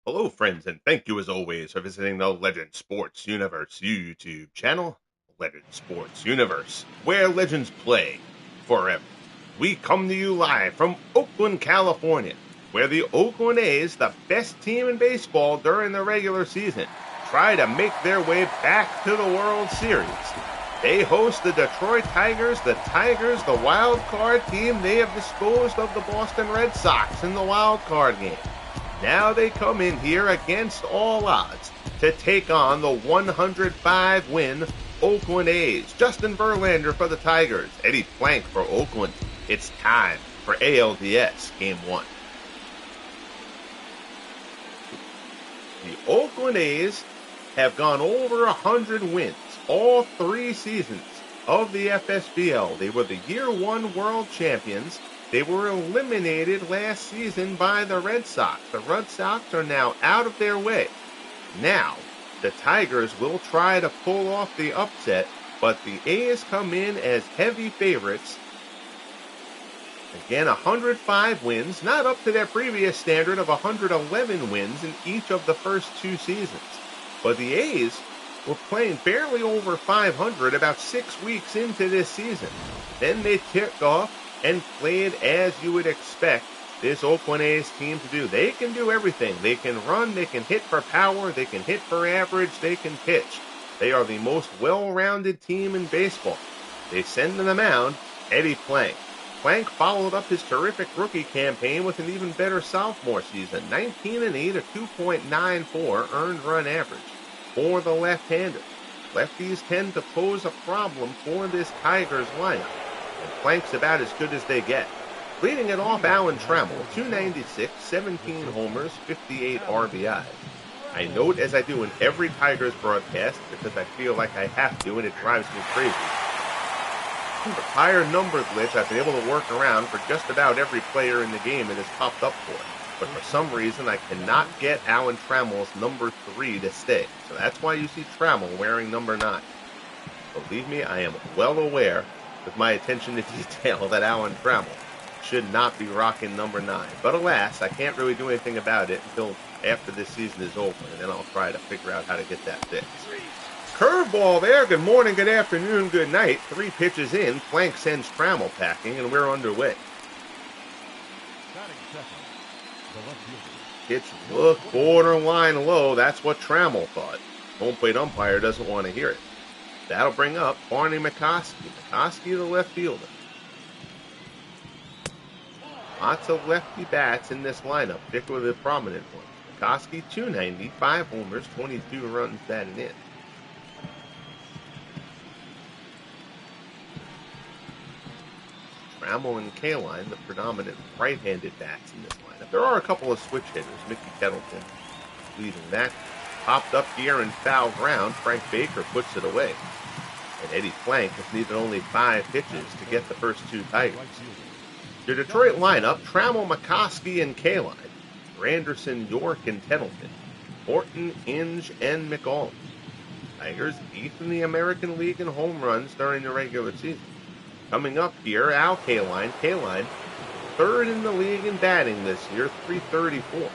Hello, friends, and thank you as always for visiting the Legend Sports Universe YouTube channel, Legend Sports Universe, where legends play forever. We come to you live from Oakland, California, where the Oakland A's, the best team in baseball during the regular season, try to make their way back to the World Series. They host the Detroit Tigers, the wild card team. They have disposed of the Boston Red Sox in the wild card game. Now they come in here against all odds to take on the 105-win Oakland A's. Justin Verlander for the Tigers, Eddie Plank for Oakland. It's time for ALDS Game 1. The Oakland A's have gone over 100 wins all 3 seasons of the FSBL. They were the Year 1 World Champions. They were eliminated last season by the Red Sox. The Red Sox are now out of their way. Now, the Tigers will try to pull off the upset, but the A's come in as heavy favorites. Again, 105 wins, not up to their previous standard of 111 wins in each of the first 2 seasons. But the A's were playing barely over 500 about 6 weeks into this season. Then they ticked off and played as you would expect this Oakland A's team to do. They can do everything. They can run, they can hit for power, they can hit for average, they can pitch. They are the most well-rounded team in baseball. They send to the mound Eddie Plank. Plank followed up his terrific rookie campaign with an even better sophomore season. 19-8, a 2.94 earned run average for the left-hander. Lefties tend to pose a problem for this Tigers lineup, and Plank's about as good as they get. Leading it off, Alan Trammell, 296, 17 homers, 58 RBIs. I note, as I do in every Tigers broadcast, because I feel like I have to, and it drives me crazy, the higher number glitch I've been able to work around for just about every player in the game it has popped up for. But for some reason, I cannot get Alan Trammell's number 3 to stay. So that's why you see Trammell wearing number 9. Believe me, I am well aware, with my attention to detail, that Alan Trammell should not be rocking number 9. But alas, I can't really do anything about it until after this season is over, and then I'll try to figure out how to get that fixed. Curveball there. Good morning, good afternoon, good night. 3 pitches in. Plank sends Trammell packing, and we're underway. Pitch look borderline low. That's what Trammell thought. Home plate umpire doesn't want to hear it. That'll bring up Barney McCoskey. McCoskey, the left fielder. Lots of lefty bats in this lineup, particularly the prominent ones. McCoskey, 290, 5 homers, 22 runs batted in. Trammell and Kaline, the predominant right-handed bats in this lineup. There are a couple of switch hitters. Mickey Kettleton leading that. Popped up here in foul ground. Frank Baker puts it away. And Eddie Plank has needed only 5 pitches to get the first 2 Tigers. The Detroit lineup, Trammell, McCoskey, and Kaline. Anderson, York, and Kettleton. Horton, Inge, and McAuliffe. Tigers 8th in the American League in home runs during the regular season. Coming up here, Al Kaline. Kaline, 3rd in the league in batting this year, .334.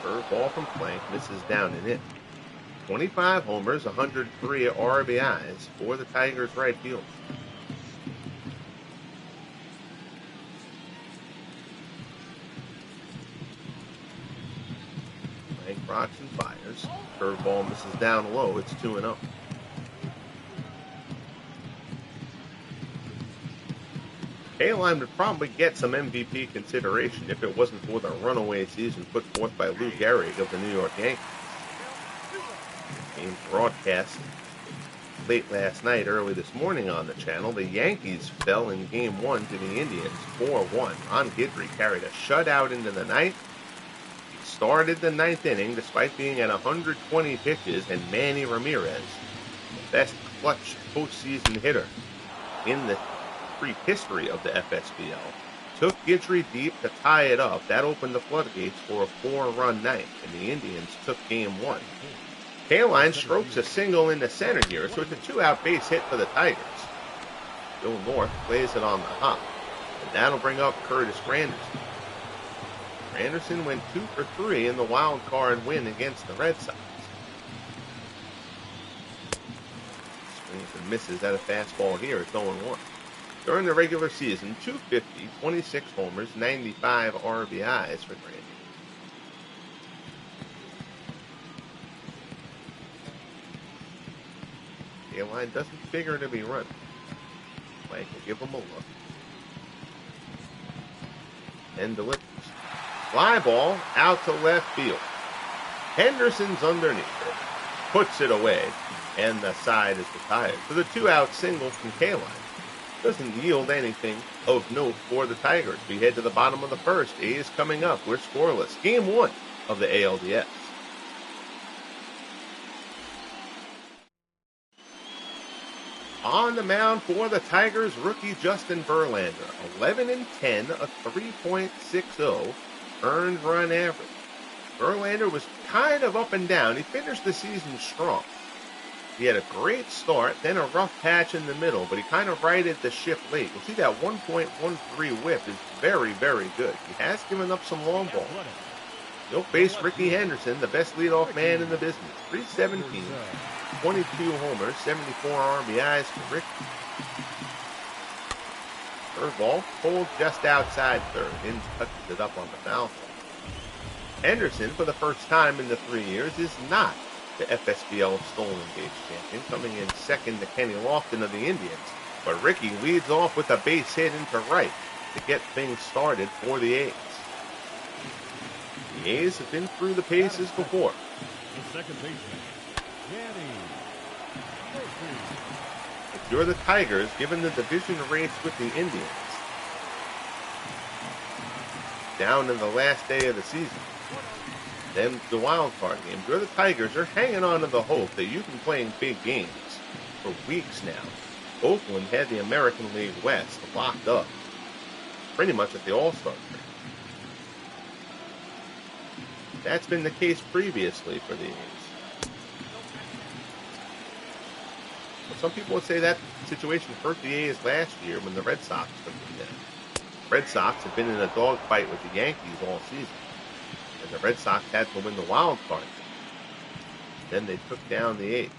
Curveball from Plank, misses down and in. 25 homers, 103 RBIs for the Tigers right field. Plank rocks and fires. Curveball misses down low. It's 2-0. Kaline would probably get some MVP consideration if it wasn't for the runaway season put forth by Lou Gehrig of the New York Yankees. Game broadcast late last night, early this morning on the channel. The Yankees fell in Game 1 to the Indians, 4-1. Ron Guidry carried a shutout into the ninth. He started the 9th inning despite being at 120 pitches, and Manny Ramirez, the best clutch postseason hitter in the history of the FSBL, took Guidry deep to tie it up. That opened the floodgates for a 4-run ninth, and the Indians took Game 1. Kaline strokes a single into center here, so it's a 2-out base hit for the Tigers. Bill North plays it on the hop. And that'll bring up Curtis Granderson. Granderson went 2 for 3 in the wild card win against the Red Sox. Swings and misses at a fastball here at 0-1. During the regular season, 250, 26 homers, 95 RBIs for Granderson. Line doesn't figure to be running. Mike will give him a look. And delivers. Fly ball out to left field. Henderson's underneath it. Puts it away. And the side is retired. So the 2-out single from K-Line doesn't yield anything of note for the Tigers. We head to the bottom of the first. A's coming up. We're scoreless. Game 1 of the ALDS. On the mound for the Tigers, rookie Justin Verlander, 11-10, a 3.60 earned run average. Verlander was kind of up and down. He finished the season strong. He had a great start, then a rough patch in the middle, but he kind of righted the ship late. You'll see that 1.13 whip is very, very good. He has given up some long balls. He'll face Rickey Henderson, the best leadoff man in the business. 317, 22 homers, 74 RBIs for Rickey. Curveball pulled just outside third. In touches it up on the foul ball. Henderson, for the first time in the 3 years, is not the FSBL stolen base champion, coming in second to Kenny Lofton of the Indians. But Rickey leads off with a base hit into right to get things started for the A's. The A's have been through the paces before. The second baseman, If you're the Tigers, given the division race with the Indians, down in the last day of the season, then the wild card game, you're the Tigers, you're hanging on to the hope that you've been playing big games for weeks now. Oakland had the American League West locked up pretty much at the All-Star break. That's been the case previously for the A's. But some people would say that situation hurt the A's last year when the Red Sox took them down. Red Sox have been in a dogfight with the Yankees all season. And the Red Sox had to win the wild card. Then they took down the A's.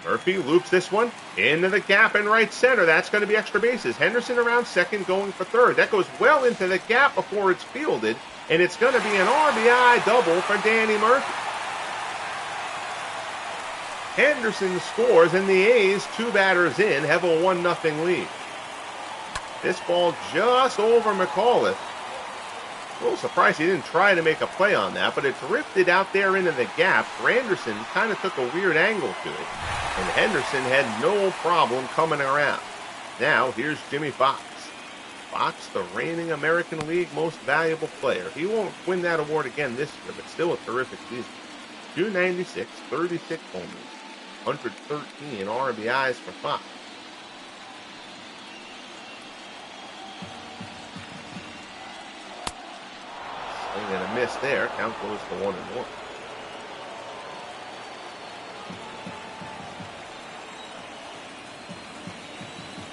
Murphy loops this one into the gap in right center. That's going to be extra bases. Henderson around second, going for third. That goes well into the gap before it's fielded, and it's going to be an RBI double for Danny Murphy. Henderson scores, and the A's, 2 batters in, have a 1-0 lead. This ball just over McAuliffe. A little surprised he didn't try to make a play on that, but it drifted out there into the gap. Granderson kind of took a weird angle to it, and Henderson had no problem coming around. Now, here's Jimmie Foxx. Foxx, the reigning American League Most Valuable Player. He won't win that award again this year, but still a terrific season. 296, 36 homers, 113 RBIs for Foxx. Swing and a miss there. Count goes to 1-1.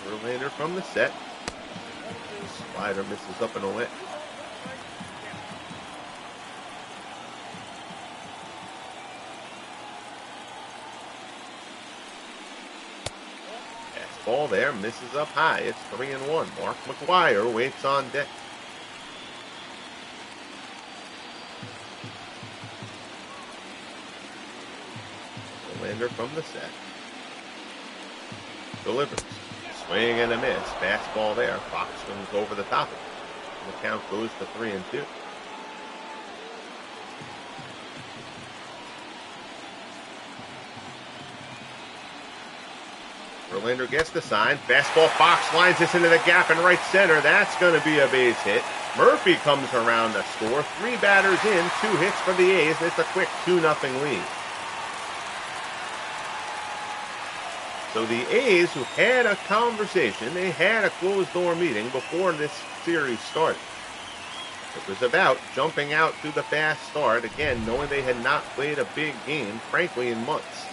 Verlander from the set. Slider misses up and away. Fastball there, misses up high. It's 3-1. Mark McGwire waits on deck. Verlander from the set. Delivers. Swing and a miss. Fastball there. Fox swings over the top of it. The count goes to 3-2. Verlander gets the sign. Fastball. Fox lines this into the gap in right center. That's going to be a base hit. Murphy comes around to score. 3 batters in, 2 hits for the A's. It's a quick 2-0 lead. So the A's, who had a conversation, they had a closed-door meeting before this series started. It was about jumping out to the fast start, again, knowing they had not played a big game, frankly, in months.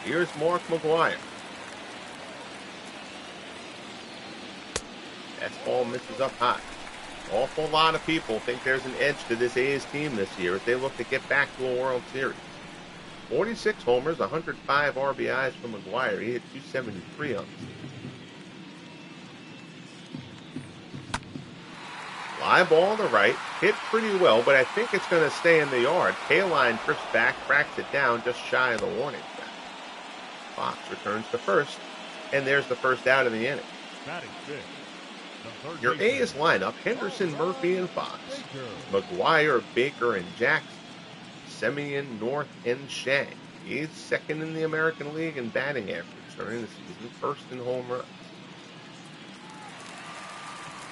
Here's Mark McGwire. Fastball misses up high. Awful lot of people think there's an edge to this A's team this year as they look to get back to a World Series. 46 homers, 105 RBIs from McGuire. He hit 273 on the season. Fly ball to right, hit pretty well, but I think it's going to stay in the yard. K-line drifts back, cracks it down just shy of the warning track. Fox returns to first, and there's the first out of the inning. Your A's lineup: Henderson, Murphy, and Fox. McGuire, Baker, and Jackson. Semien, North, and Shang. He's second in the American League in batting average during the season, first in home runs.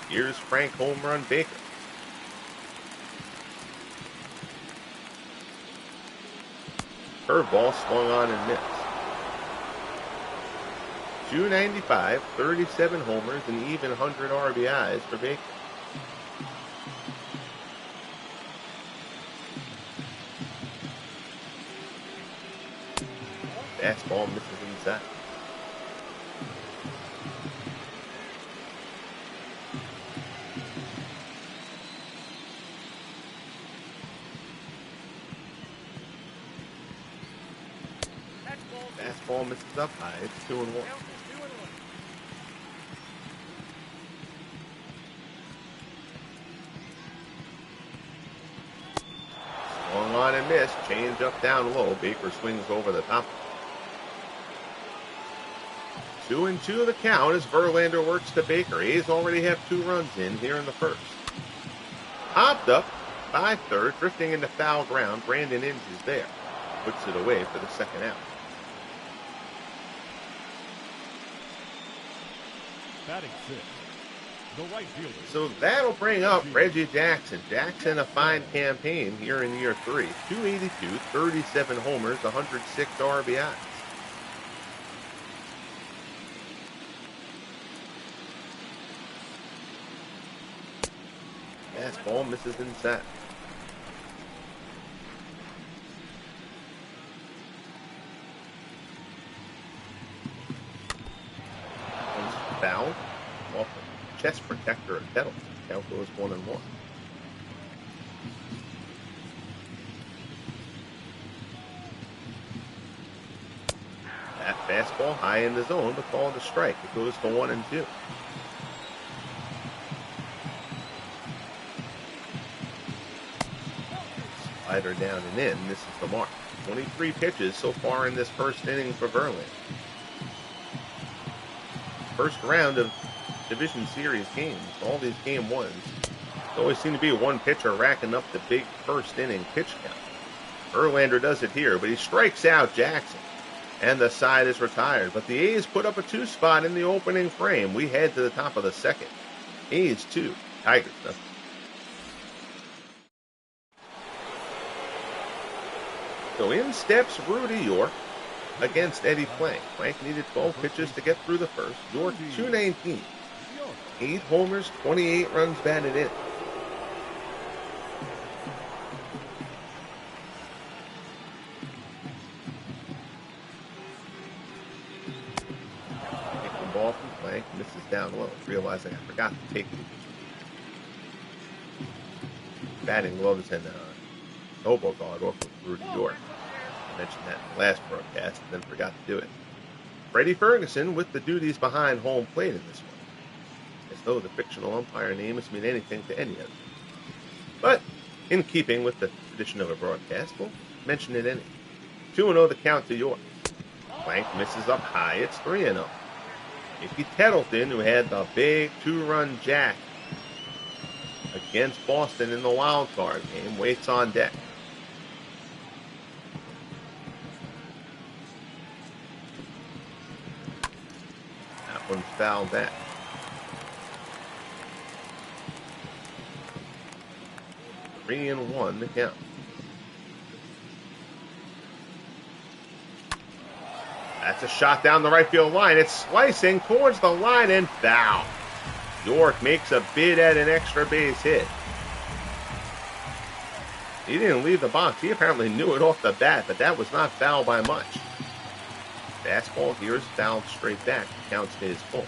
Here's Frank home run Baker. Curveball swung on and missed. 295, 37 homers, and even 100 RBIs for Baker. Fastball misses inside. Fastball misses up high. It's 2-1. Swung on and missed. Change up down low. Baker swings over the top. 2-2 the count as Verlander works to Baker. A's already have 2 runs in here in the first. Popped up by third, drifting into foul ground. Brandon Inge is there. Puts it away for the second out. Batting 6, the right fielder. So that'll bring up Reggie Jackson. Jackson, a fine campaign here in year 3. 282, 37 homers, 106 RBIs. Fastball misses inside. Foul off the chest protector of Pedro. Count goes 1-1. That fastball high in the zone, but called a strike. It goes to 1-2. Slider down and in. This is the mark. 23 pitches so far in this first inning for Verlander. First round of Division Series games, all these game ones, there always seem to be one pitcher racking up the big first inning pitch count. Verlander does it here, but he strikes out Jackson, and the side is retired. But the A's put up a 2 spot in the opening frame. We head to the top of the second. A's 2, Tigers nothing. So in steps Rudy York against Eddie Plank. Plank needed 12 pitches to get through the first. York 219. 8 homers, 28 runs batted in. Take the ball from Plank, misses down low, realizing I forgot to take it. Batting gloves and elbow guard off of Rudy York. Mentioned that in the last broadcast and then forgot to do it. Freddie Ferguson with the duties behind home plate in this one, as though the fictional umpire names mean anything to any of them. But in keeping with the tradition of a broadcast, we'll mention it anyway. 2-0 the count to York. Plank misses up high. It's 3-0. Mickey Tettleton, who had the big 2-run jack against Boston in the wild card game, waits on deck. One's fouled back. Three and 1 to count. That's a shot down the right field line. It's slicing towards the line and foul. York makes a bid at an extra base hit. He didn't leave the box. He apparently knew it off the bat, but that was not foul by much. Fastball here is fouled straight back. Count stays full.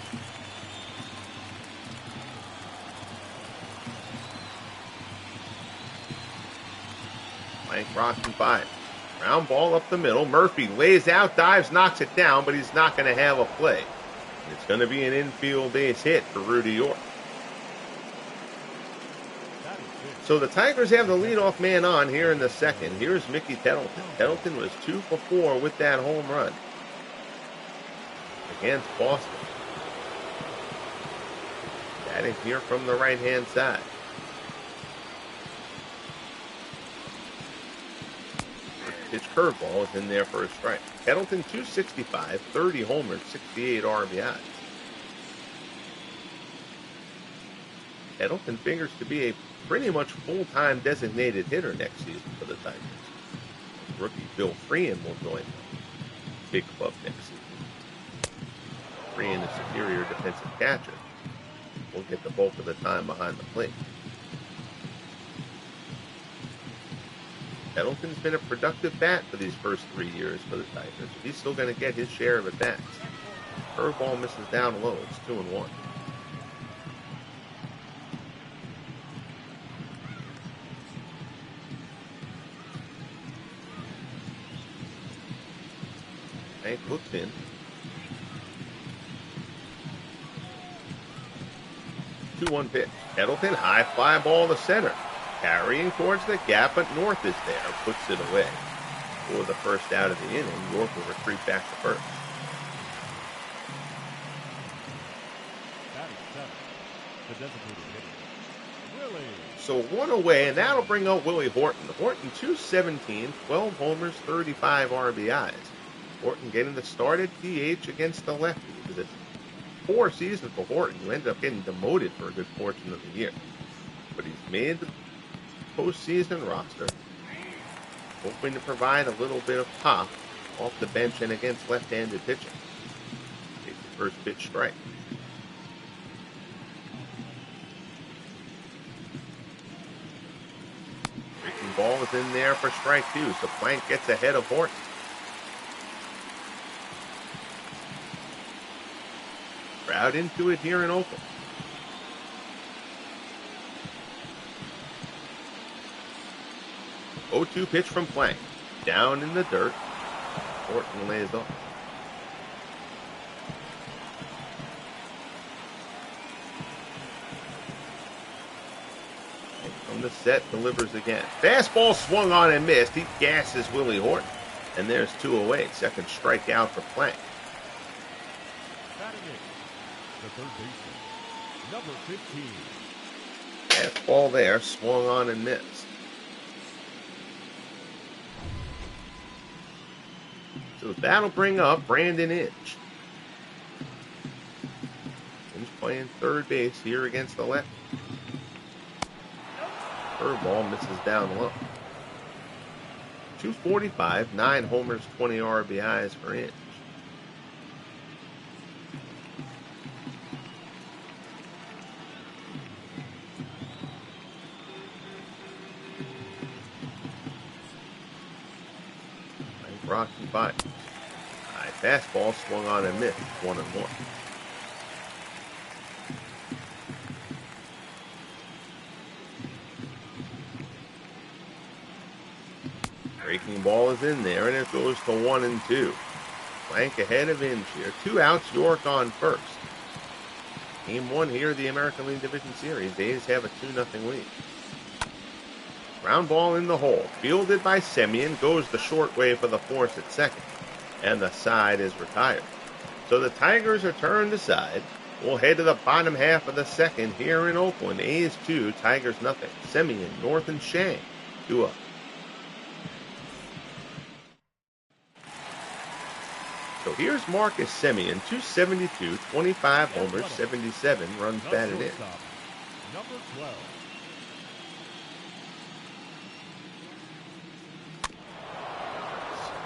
Frank rocks and fires. Ground ball up the middle. Murphy lays out, dives, knocks it down, but he's not going to have a play. It's going to be an infield base hit for Rudy York. So the Tigers have the leadoff man on here in the second. Here's Mickey Tettleton. Tettleton was 2 for 4 with that home run against Boston. Batting here from the right-hand side. Pitch curveball is in there for a strike. Tettleton 265, 30 homers, 68 RBIs. Tettleton figures to be a pretty much full-time designated hitter next season for the Tigers. Rookie Bill Freehan will join the big club next season. Freehan is superior defensive catcher. Will get the bulk of the time behind the plate. Tettleton's been a productive bat for these first 3 years for the Tigers. He's still going to get his share of at-bats. Curveball misses down low. It's 2-1. Hank looks in. 2-1 pitch. Tettleton, high fly ball to center. Carrying towards the gap, but North is there. Puts it away. For the first out of the inning, York will retreat back to first. So 1 away, and that'll bring out Willie Horton. Horton 217, 12 homers, 35 RBIs. Horton getting the start at DH against the lefty. It was a poor season for Horton, who ended up getting demoted for a good portion of the year. But he's made the postseason roster, hoping to provide a little bit of pop off the bench and against left-handed pitching. Take the first pitch strike. Breaking ball is in there for strike 2, so Plank gets ahead of Horton. Crowd into it here in Oakland. 0-2 pitch from Plank. Down in the dirt. Horton lays off. And from the set, delivers again. Fastball swung on and missed. He gasses Willie Horton. And there's 2 away. Second strikeout for Plank. The third baseman, number 15. Fastball there, swung on and missed. So that'll bring up Brandon Inge. Inge playing third base here against the left. Curveball misses down low. 245, 9 homers, 20 RBIs for Inge. Rocks and fires. High fastball swung on and missed. 1-1. Breaking ball is in there, and it goes to 1-2. Plank ahead of Inge here. 2 outs, York on first. Game 1 here of the American League Division Series. A's have a 2-0 lead. Ground ball in the hole. Fielded by Semien. Goes the short way for the force at second. And the side is retired. So the Tigers are turned aside. We'll head to the bottom half of the second here in Oakland. A's 2, Tigers nothing. Semien, North, and Shang 2-up. So here's Marcus Semien, 272, 25 homers, 77 runs batted in. Number 12.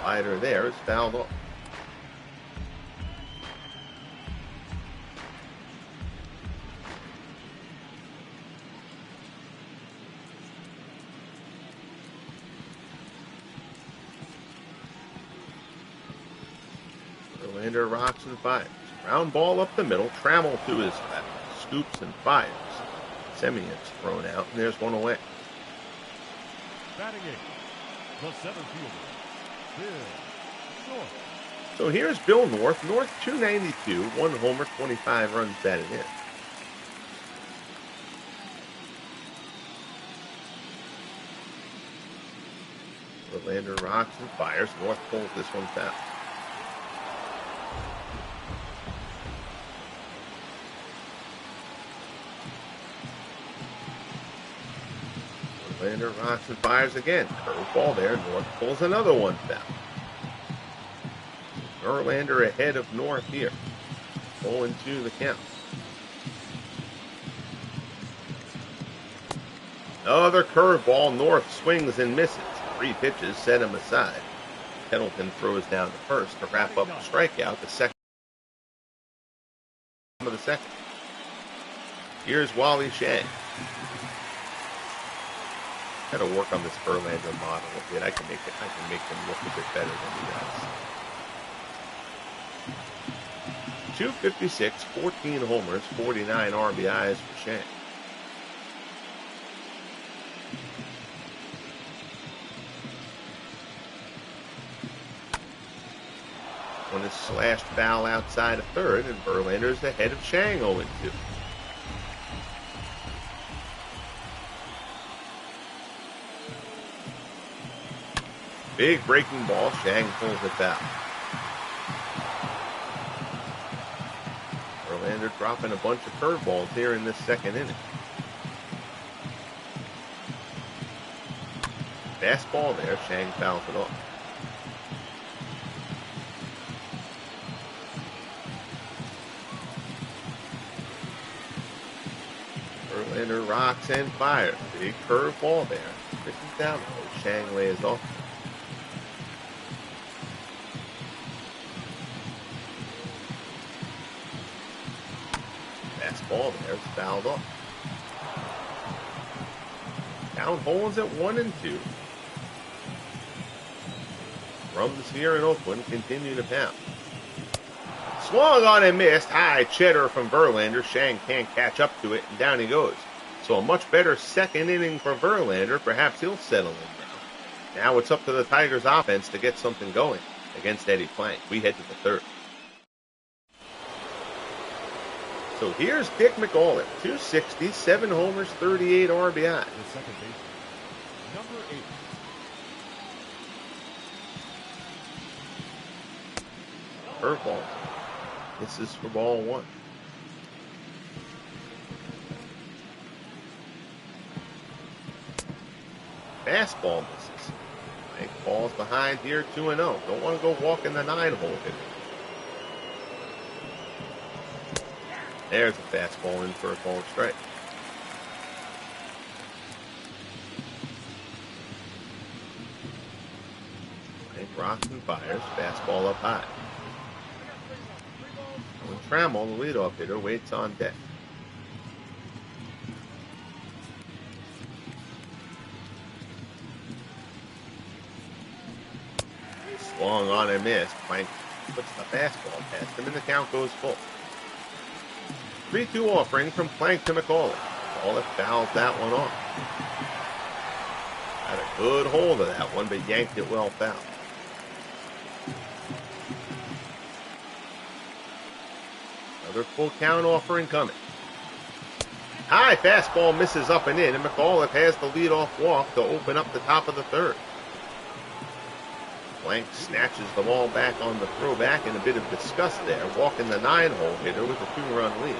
Slider there is fouled off. Verlander rocks and fires. Ground ball up the middle. Trammell to his left. Scoops and fires. Semien's thrown out, and there's one away. Batting The center fielder, Bill North. So here's Bill North. North 292, 1 homer, 25 runs batted in. Verlander rocks and fires. North pulls this one foul. Verlander rocks and fires again. Curveball there. North pulls another one foul. Verlander ahead of North here. 0-2 the count. Another curveball. North swings and misses. 3 pitches set him aside. Pendleton throws down the first to wrap up the strikeout. The second of the second. Here's Wally Shang. Got to work on this Verlander model a bit. I can make him look a bit better than he does. 256, 14 homers, 49 RBIs for Shang. One is slashed foul outside of third, and Verlander's ahead of Shang 0-2. Big breaking ball. Shang pulls it foul. Verlander dropping a bunch of curveballs here in this second inning. Fastball there. Shang fouls it off. Verlander rocks and fires. Big curveball there. Rickey down low. Shang lays off. Fastball there. It's fouled off. Count holds at 1-2. Drums here in Oakland continue to pound. Swung on and missed. High cheddar from Verlander. Shang can't catch up to it, and down he goes. So a much better second inning for Verlander. Perhaps he'll settle in now. Now it's up to the Tigers offense to get something going against Eddie Plank. We head to the third. So here's Dick McAuliffe. 260, 7 homers, 38 RBI. The second baseman, number 8. Curveball. This is for ball 1. Fastball misses. Mike falls behind here 2-0. Don't want to go walking the 9-hole hitter. There's a fastball in for a called strike. Mike rocks and fires. Fastball up high. Trammell, the leadoff hitter, waits on deck. Swung on and missed. Plank puts the fastball past him, and the count goes full. 3-2 offering from Plank to McAuliffe. McAuliffe fouls that one off. Had a good hold of that one, but yanked it well foul. Another full count offering coming. High fastball misses up and in, and McAuliffe has the leadoff walk to open up the top of the third. Plank snatches the ball back on the throwback in a bit of disgust there, walking the 9-hole hitter with a 2-run lead.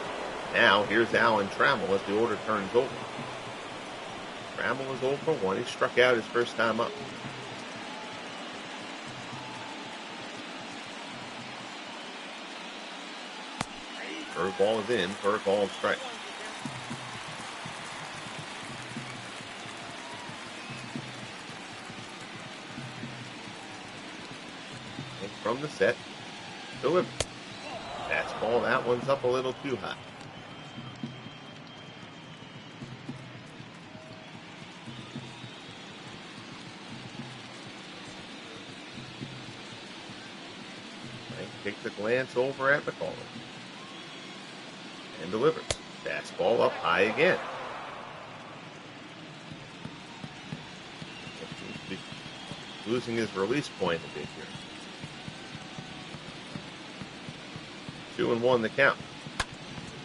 Now here's Alan Trammell as the order turns over. Trammell is 0 for 1. He struck out his first time up. Curveball is in for a called strike. And from the set, delivered. Fastball, that one's up a little too high. Takes a glance over at McAuliffe. And delivers. Fastball up high again. losing his release point a bit here. 2-1 the count.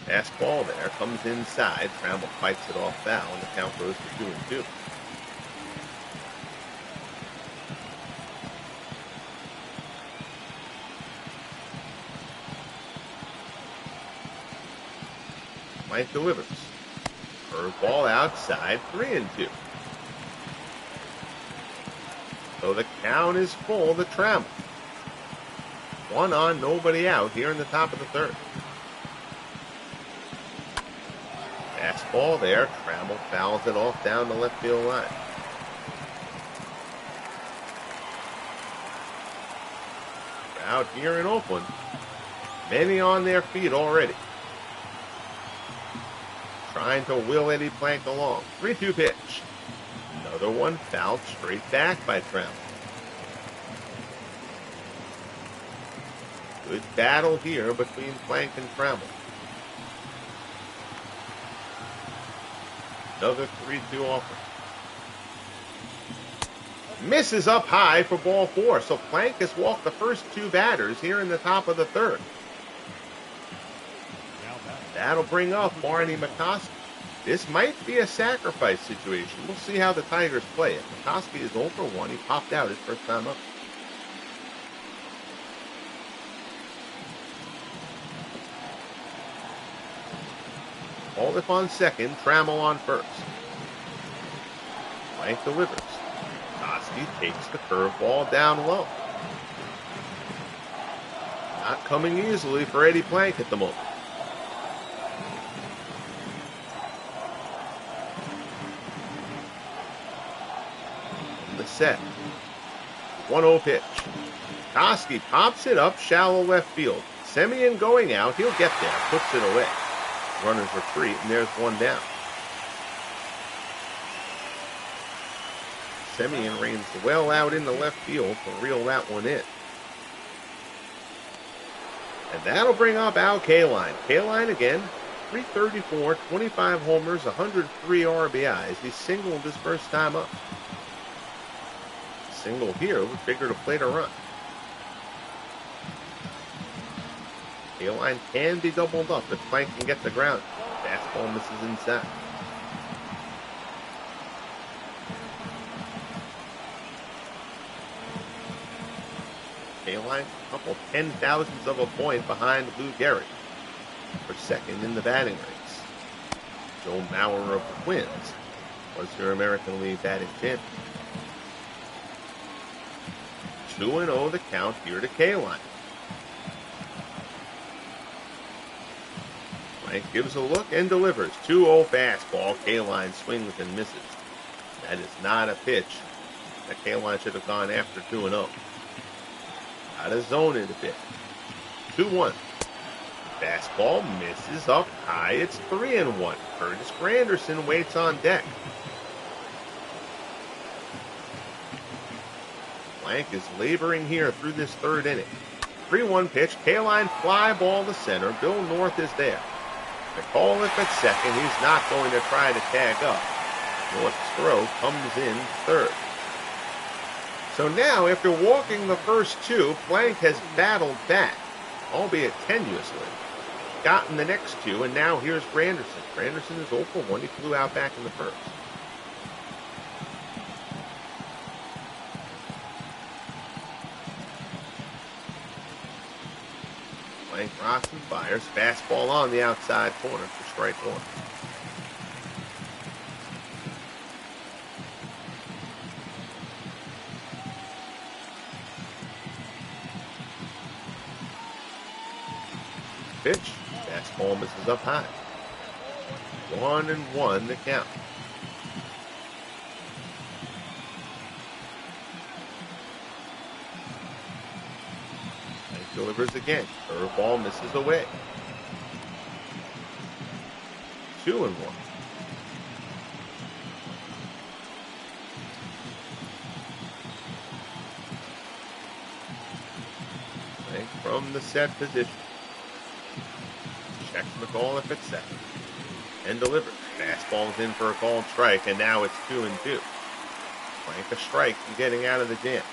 Fastball there, comes inside. Trammell fights it off foul, and the count goes to 2-2. Mike delivers. Curveball outside, 3-2. So the count is full to Trammell. 1 on, nobody out here in the top of the third. Fastball there. Trammell fouls it off down the left field line. Crowd here in Oakland. Many on their feet already. Trying to will Eddie Plank along. 3-2 pitch. Another one fouled straight back by Trammell. Good battle here between Plank and Trammell. Another 3-2 offer. Misses up high for ball 4, so Plank has walked the first 2 batters here in the top of the third. That'll bring up Barney McCoskey. This might be a sacrifice situation. We'll see how the Tigers play it. McCoskey is 0 for 1. He popped out his first time up. Oldiff on second, Trammell on first. Plank delivers. McCoskey takes the curveball down low. Not coming easily for Eddie Plank at the moment. In the set. 1-0 pitch. McCoskey pops it up shallow left field. Semien going out. He'll get there. Puts it away. Runners retreat, and there's 1 down. Semien reigns well out in the left field to reel that one in. And that'll bring up Al Kaline. Kaline again, 334, 25 homers, 103 RBIs. He singled his first time up. Single here would figure to plate a run. Kaline can be doubled up if Plank can get the ground. Fastball misses inside. Kaline, a couple 10,000ths of a point behind Lou Gehrig for second in the batting race. Joe Mauer of the Twins was your American League batting champion. 2-0 the count here to Kaline. Plank gives a look and delivers. 2-0 fastball. Kaline swings and misses. That is not a pitch that Kaline should have gone after 2-0. Out of zone it a bit. 2-1. Fastball misses up high. It's 3-1. Curtis Granderson waits on deck. Plank is laboring here through this third inning. 3-1 pitch. Kaline fly ball to center. Bill North is there. McAuliffe at second. He's not going to try to tag up. North's throw comes in third. So now, after walking the first 2, Plank has battled back, albeit tenuously. Gotten the next 2, and now here's Granderson. Granderson is 0 for 1. He flew out back in the first. Plank rocks and fires. Fastball on the outside corner for strike 1. Pitch. Fastball misses up high. 1-1 the count. Delivers again. Curveball misses away. 2-1. Plank from the set position. Checks McAuliffe at second. And delivers. Fastball's in for a called strike, and now it's 2-2. Frank a strike and getting out of the jam.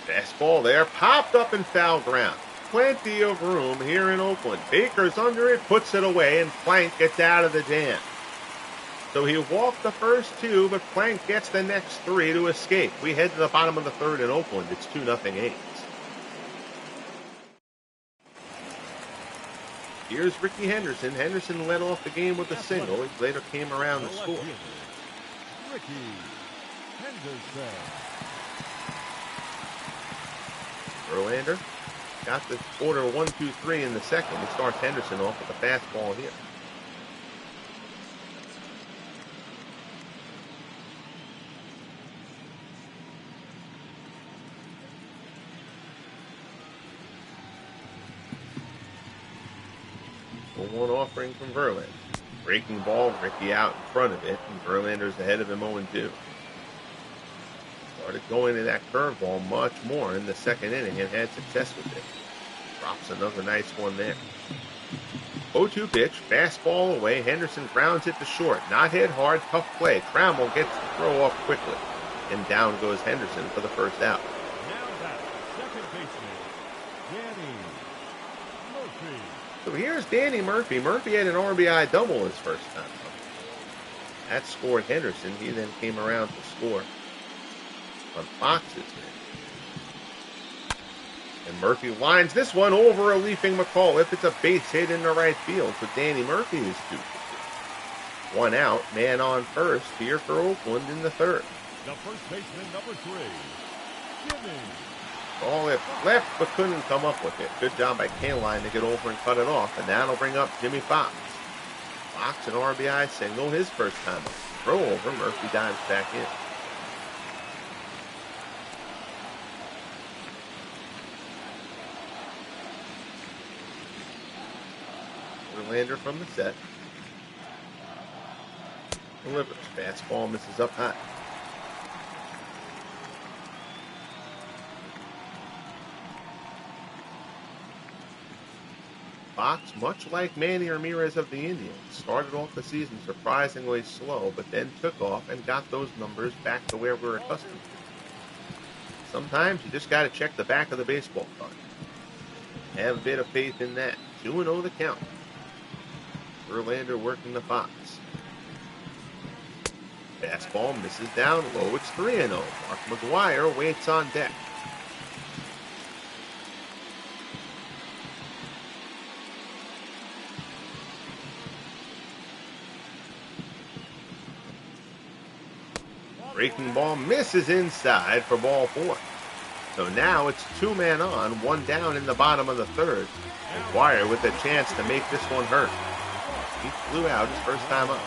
Fastball there, popped up in foul ground. Plenty of room here in Oakland. Baker's under it, puts it away, and Plank gets out of the jam. So he walked the first two, but Plank gets the next three to escape. We head to the bottom of the third in Oakland. It's 2-0 A's. Here's Rickey Henderson. Henderson led off the game with a single. He later came around to score. Rickey Henderson. Verlander got the order 1-2-3 in the second. He starts Henderson off with a fastball here. A 1 offering from Verlander. Breaking ball, Rickey out in front of it, and Verlander's ahead of him 0-2. Started going to that curveball much more in the second inning and had success with it. Drops another nice one there. 0-2 pitch, fastball away. Henderson grounds it to short. Not hit hard, tough play. Trammell gets the throw off quickly. And down goes Henderson for the first out. Now that second baseman, Danny Murphy. So here's Danny Murphy. Murphy had an RBI double his first time. That scored Henderson. He then came around to score on Fox's name. And Murphy lines this one over a leaping McAuliffe. It's a base hit in the right field. So Danny Murphy is 2-2. 1 out, man on first here for Oakland in the third. The first baseman, number 3, Jimmie. All it left, but couldn't come up with it. Good job by Kaline to get over and cut it off. And that'll bring up Jimmie Foxx. Foxx an RBI single, his first time up. Throw over, Murphy dives back in. Verlander from the set. Delivers. Fastball misses up high. Foxx, much like Manny Ramirez of the Indians, started off the season surprisingly slow, but then took off and got those numbers back to where we're accustomed to. Sometimes you just got to check the back of the baseball card. Have a bit of faith in that. 2-0 the count. Verlander working the Foxx. Fastball misses down low. It's 3-0. Mark McGwire waits on deck. Breaking ball misses inside for ball 4. So now it's 2-man on, 1 down in the bottom of the third. McGwire with a chance to make this one hurt. He flew out his first time up.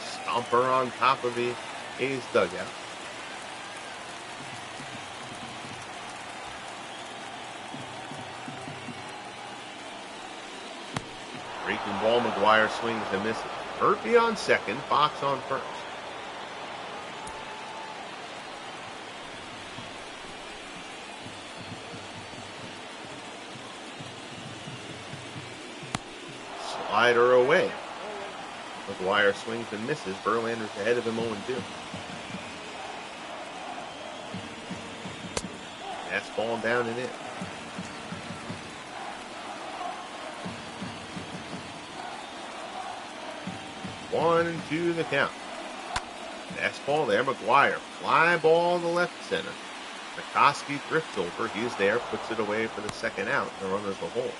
Stomper on top of the A's dugout. Breaking ball, McGwire swings and misses. Murphy on second, Foxx on first. Slider away. McGwire swings and misses. Verlander's ahead of him 0-2. Fastball down and in. One and 2 the count. Fastball there, McGwire. Fly ball to left center. McCoskey drifts over. He's there, puts it away for the second out. The runner's a hole.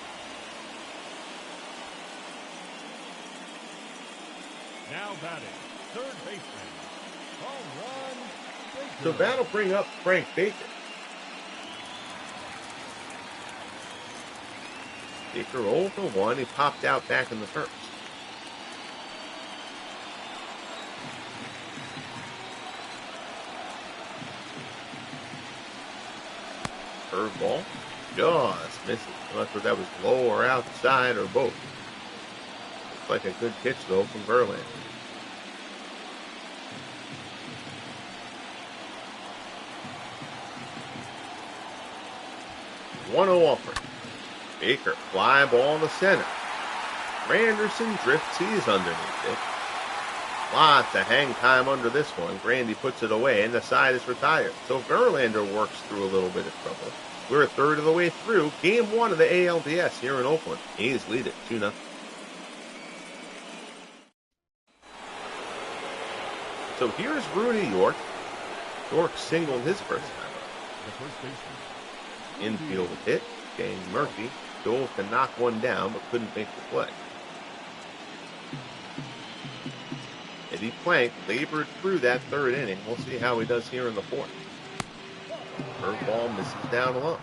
Now batting, third baseman, home run, Baker. So that'll bring up Frank Baker. Baker 0 for 1. He popped out back in the first. Curveball. Just misses. I'm not sure if that was low or outside or both. Looks like a good pitch, though, from Verlander. 1-0 offer. Baker, fly ball to center. Henderson drifts, he's underneath it. Lots of hang time under this one. Grandy puts it away, and the side is retired. So Verlander works through a little bit of trouble. We're a third of the way through Game 1 of the ALDS here in Oakland. A's lead it 2-0. So here's Rudy York. York singled his first time up. Infield hit. Dane Murphy dove to knock one down, but couldn't make the play. Eddie Plank labored through that third inning. We'll see how he does here in the fourth. Curveball misses down low.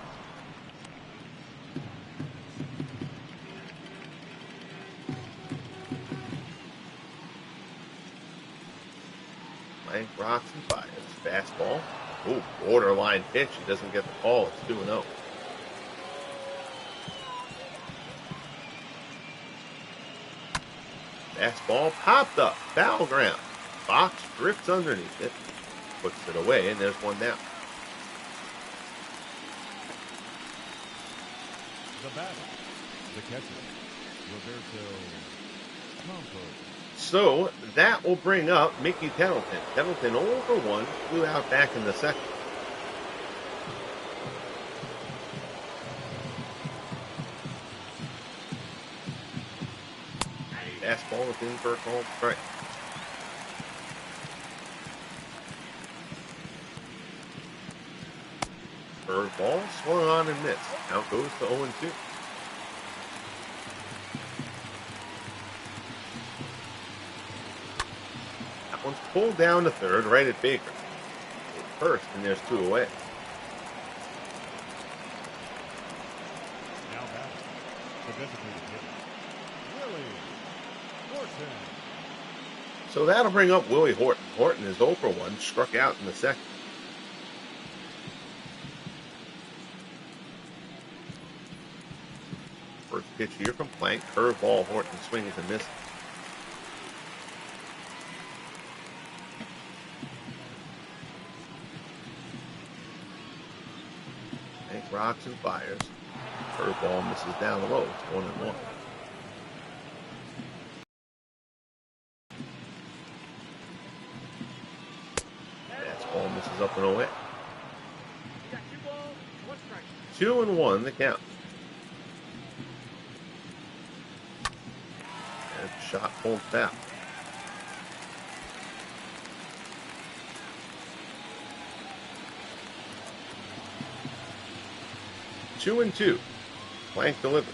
Plank rocks and fires. Fastball. Oh, borderline pitch. He doesn't get the call. It's 2-0. Fastball popped up. Foul ground. Fox drifts underneath it. Puts it away, and there's one down. The batter, the catcher, Roberto Campos. So that will bring up Mickey Pendleton. Pendleton over one, flew out back in the second. Fastball is in for a called strike. Curveball swung on and missed. Count goes to 0-2. That one's pulled down to third, right at Baker. First, and there's two away. Now back. The designated hitter, Willie Horton. So that'll bring up Willie Horton. Horton is 0 for 1, struck out in the second. First pitch here from Plank. Curveball, Horton swings and misses. Plank rocks and fires. Curveball misses down low. It's 1-1. Fastball misses up and away. 2-1 the count. And shot pulled foul. Two and two. Plank delivers.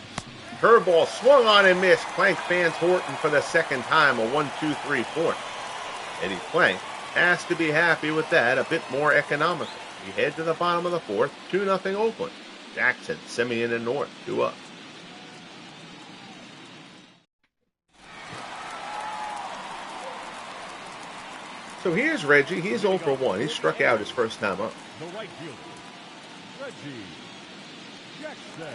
Curveball swung on and missed. Plank fans Horton for the second time. A 1-2-3-4. Eddie Plank has to be happy with that. A bit more economical. We head to the bottom of the fourth. 2-0 Oakland. Jackson, Simeon, and North. 2 up. So here's Reggie. He's 0 for 1. He struck out his first time up. The right fielder, Reggie Jackson.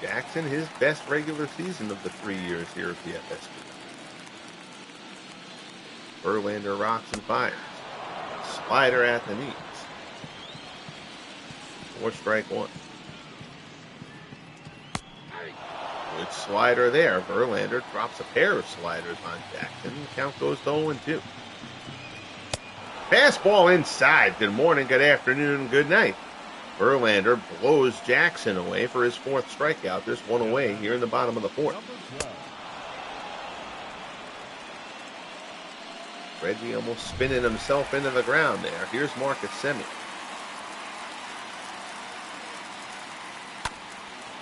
Jackson, his best regular season of the 3 years here at the FSBL. Verlander rocks and fires. Slider at the knees. 4 strike 1. Good slider there. Verlander drops a pair of sliders on Jackson. Count goes to 0-2. Fastball inside. Good morning, good afternoon, good night. Verlander blows Jackson away for his 4th strikeout. There's one away here in the bottom of the 4th. Reggie almost spinning himself into the ground there. Here's Marcus Semien.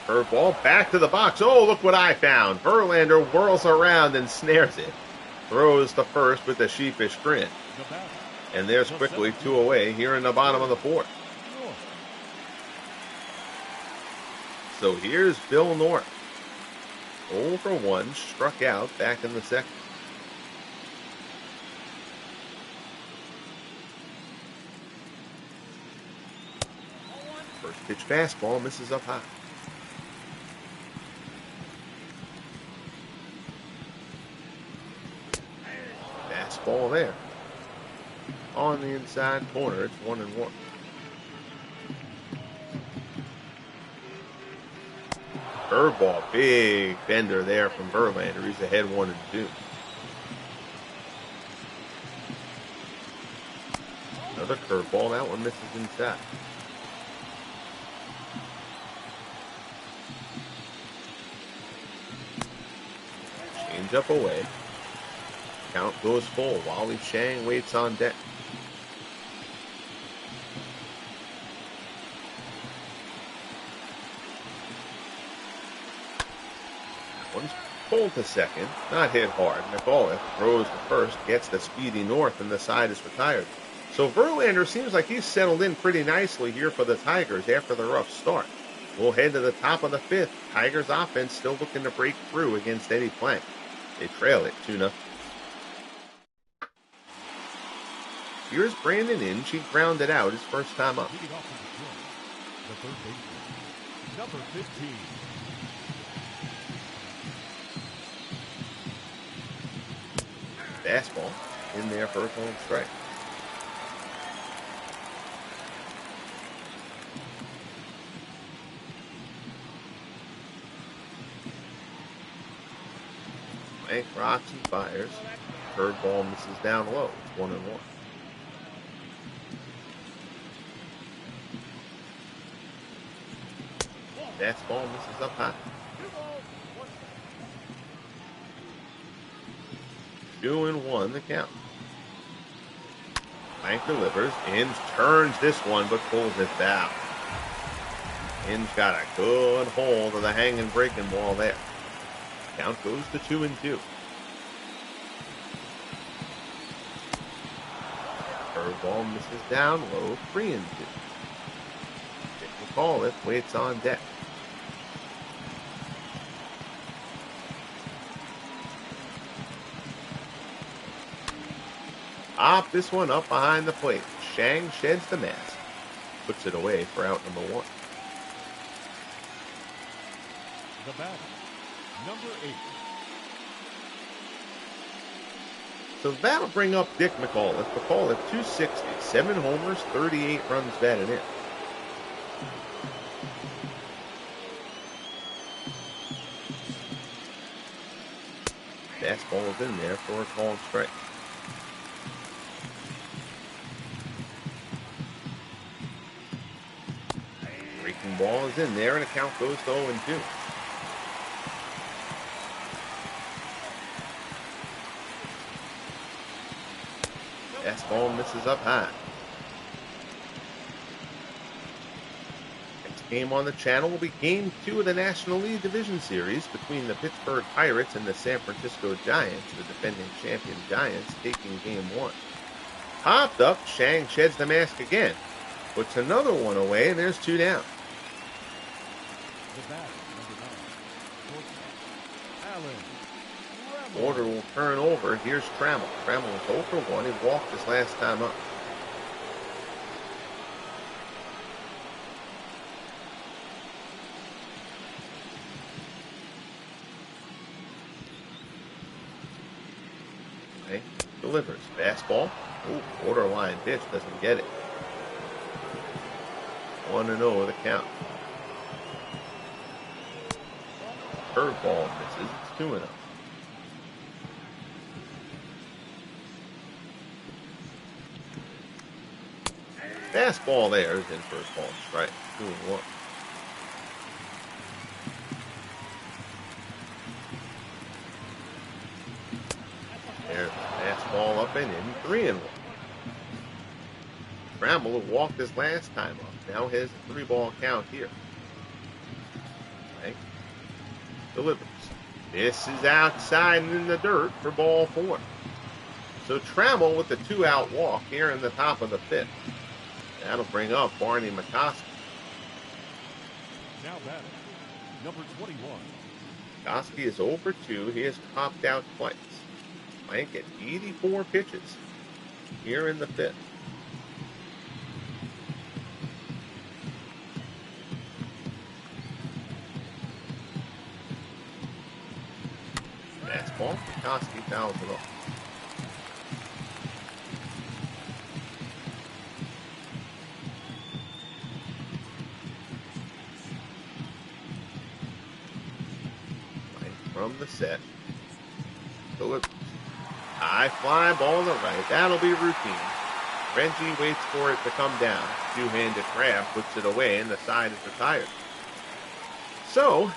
Curveball back to the box. Oh, look what I found. Verlander whirls around and snares it. Throws to first with a sheepish grin. And there's quickly 2 away here in the bottom of the 4th. So here's Bill North. 0 for 1, struck out back in the second. First pitch fastball misses up high. Fastball there. On the inside corner, it's 1-1. Curveball, big bender there from Verlander. He's ahead 1-2. Another curveball. That one misses inside. Change up away. Count goes full. Wally Shang waits on deck. One's pulled to second, not hit hard. McAuliffe throws to first, gets the speedy north, and the side is retired. So Verlander seems like he's settled in pretty nicely here for the Tigers after the rough start. We'll head to the top of the fifth. Tigers offense still looking to break through against Eddie Plank. They trail it 2-0. Here's Brandon Inge. He grounded out his first time up. Leading off the third baseman, number 15. Fastball in there for a called strike. Plank rocks and fires. Curveball misses down low. It's 1-1. Fastball misses up high. 2-1 the count. Plank delivers. Inge turns this one but pulls it down. Inge got a good hold of the hanging breaking ball there. Count goes to 2-2. Curveball misses down low. 3-2. McAuliffe waits on deck. Pop this one up behind the plate. Shang sheds the mask. Puts it away for out number 1. The batter, number 8. So that'll bring up Dick McAuliffe. McAuliffe 260, 7 homers, 38 runs batted in. Fastball is in there for a called strike. Breaking ball is in there, and the count goes to 0-2. Fastball misses up high. Next game on the channel will be Game 2 of the National League Division Series between the Pittsburgh Pirates and the San Francisco Giants. The defending champion Giants taking Game 1. Popped up, Shang sheds the mask again. Puts another one away, and there's 2 down. The batter, number 9. Allen. Order will turn over. Here's Trammell. Trammell is 0 for 1. He walked his last time up. Okay. Delivers. Fastball. Ooh, borderline pitch. Doesn't get it. 1-0 the count. Curveball misses. It's 2-0. Fastball there is in for a called strike. 2-1. There's the fastball up and in. 3-1. Trammell who walked his last time up. Now has a 3-ball count here. Okay. Delivers. This is outside and in the dirt for ball 4. So Trammell with the 2-out walk here in the top of the 5th. That'll bring up Barney McCoskey. Now batting, number 21. McCoskey is 0 for 2. He has popped out twice. Plank at 84 pitches here in the 5th. Fastball. McCoskey fouls it off. from the set. Delivers. High fly ball to the right. That'll be routine. Reggie waits for it to come down. Two-handed grab, puts it away, and the side is retired. So,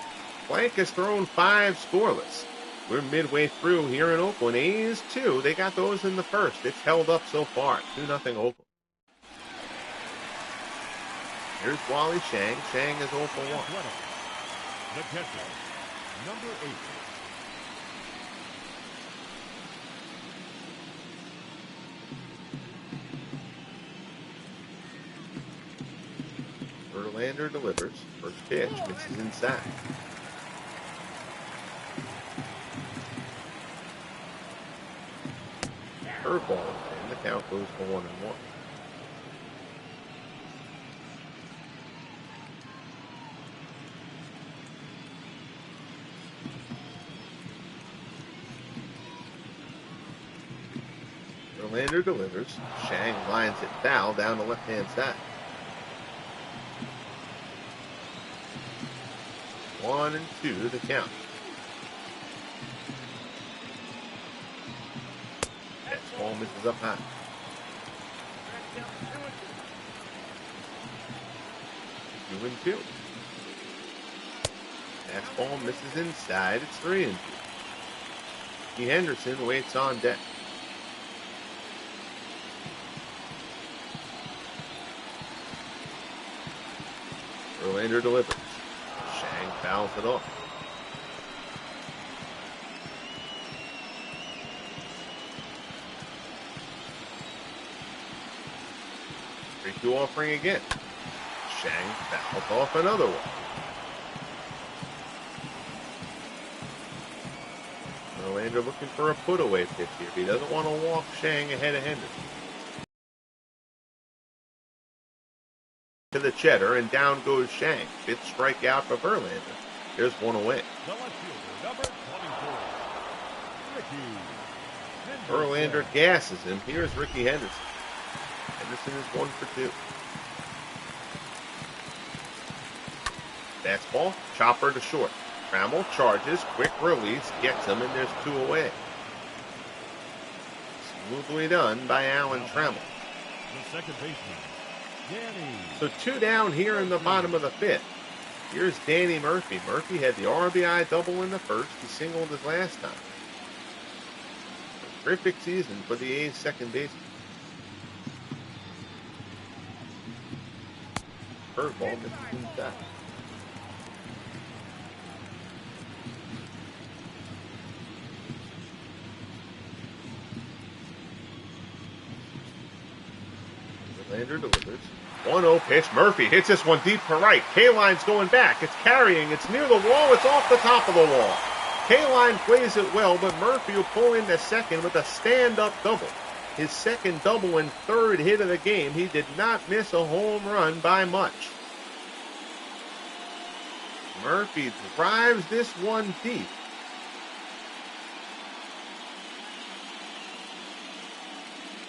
Blank has thrown 5 scoreless. We're midway through here in Oakland. A's 2. They got those in the first. It's held up so far. 2-0 Oakland. Here's Wally Shang. Shang is 0 for 1. The catcher, number 8. Verlander delivers. First pitch misses inside. Curveball, and the count goes for 1-1. Verlander delivers. Shang lines it foul down the left-hand side. 1-2 the count. Ball misses up high. 2-2. Fastball misses inside. It's 3-2. Rickey Henderson waits on deck. Verlander delivers. Shang fouls it off. 3-2 offering again. Shang fouls off another one. Verlander looking for a put-away pitch here. He doesn't want to walk Shang ahead of Henderson. To the cheddar, and down goes Shang. 5th strikeout for Verlander. There's one away. The left fielder, number 24, Rickey Henderson. Verlander gasses him. Here's Rickey Henderson. Henderson is 1 for 2. Fastball, chopper to short. Trammell charges, quick release, gets him, and there's 2 away. Smoothly done by Alan Trammell. The second baseman, Danny. So 2 down here in the bottom of the 5th. Here's Danny Murphy. Murphy had the RBI double in the first. He singled his last time. A terrific season for the A's second baseman. Curveball misses inside. Verlander delivers. 1-0 pitch. Murphy hits this one deep to right. K-Line's going back. It's carrying. It's near the wall. It's off the top of the wall. K-Line plays it well, but Murphy will pull into second with a stand-up double. His second double and 3rd hit of the game. He did not miss a home run by much. Murphy drives this one deep.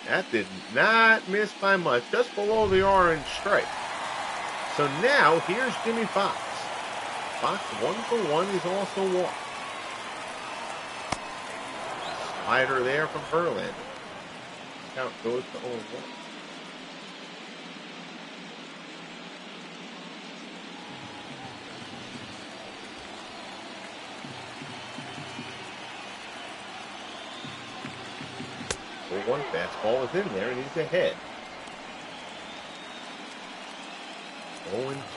That did not miss by much, just below the orange stripe. So now, here's Jimmie Foxx. Foxx 1 for 1, he's also walked. Slider there from Verlander. Count goes to 0-1. One fastball is in there, and he's ahead.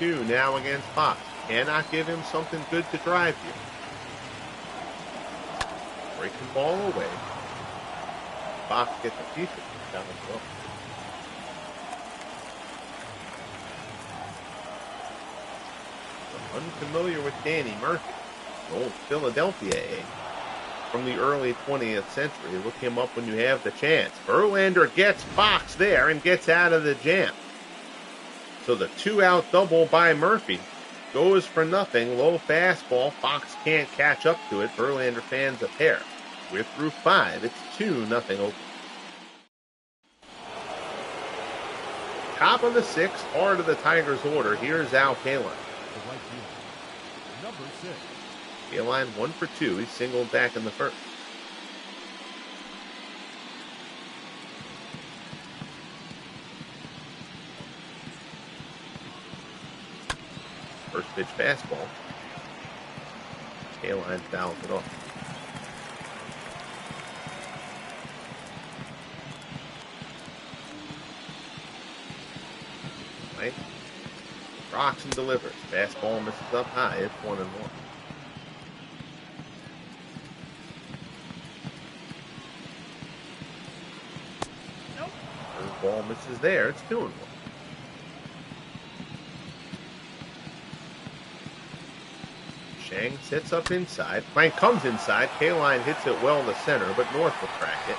0-2 now against Foxx. Cannot give him something good to drive you. Breaking ball away. Foxx gets a piece of it down the middle. Unfamiliar with Danny Murphy, the old Philadelphia A. From the early 20th century. Look him up when you have the chance. Verlander gets Foxx there and gets out of the jam. So the 2-out double by Murphy goes for nothing. Low fastball. Foxx can't catch up to it. Verlander fans a pair. We're through 5. It's 2-0 Oakland. Top of the 6th, heart of the Tigers' order. Here's Al Kaline. The right fielder, number 6, K-line 1 for 2. He singled back in the first. First pitch fastball. K-line fouls it off. Right. Rocks and delivers. Fastball misses up high. It's 1-1. Ball misses there. It's 2-1. Shang sets up inside. Plank comes inside. K-line hits it well in the center, but North will track it.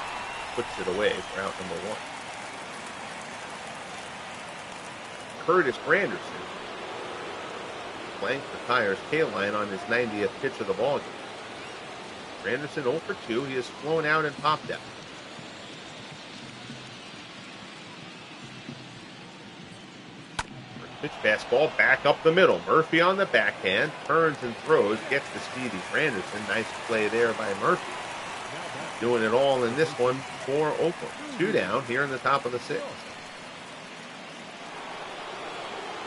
Puts it away for out number 1. Curtis Granderson. Plank retires K-line on his 90th pitch of the ballgame. Granderson 0 for 2. He has flown out and popped out. Pitch fastball back up the middle. Murphy on the backhand. Turns and throws. Gets the speedy Granderson. Nice play there by Murphy. Doing it all in this one for Oakland. 2 down here in the top of the 6th.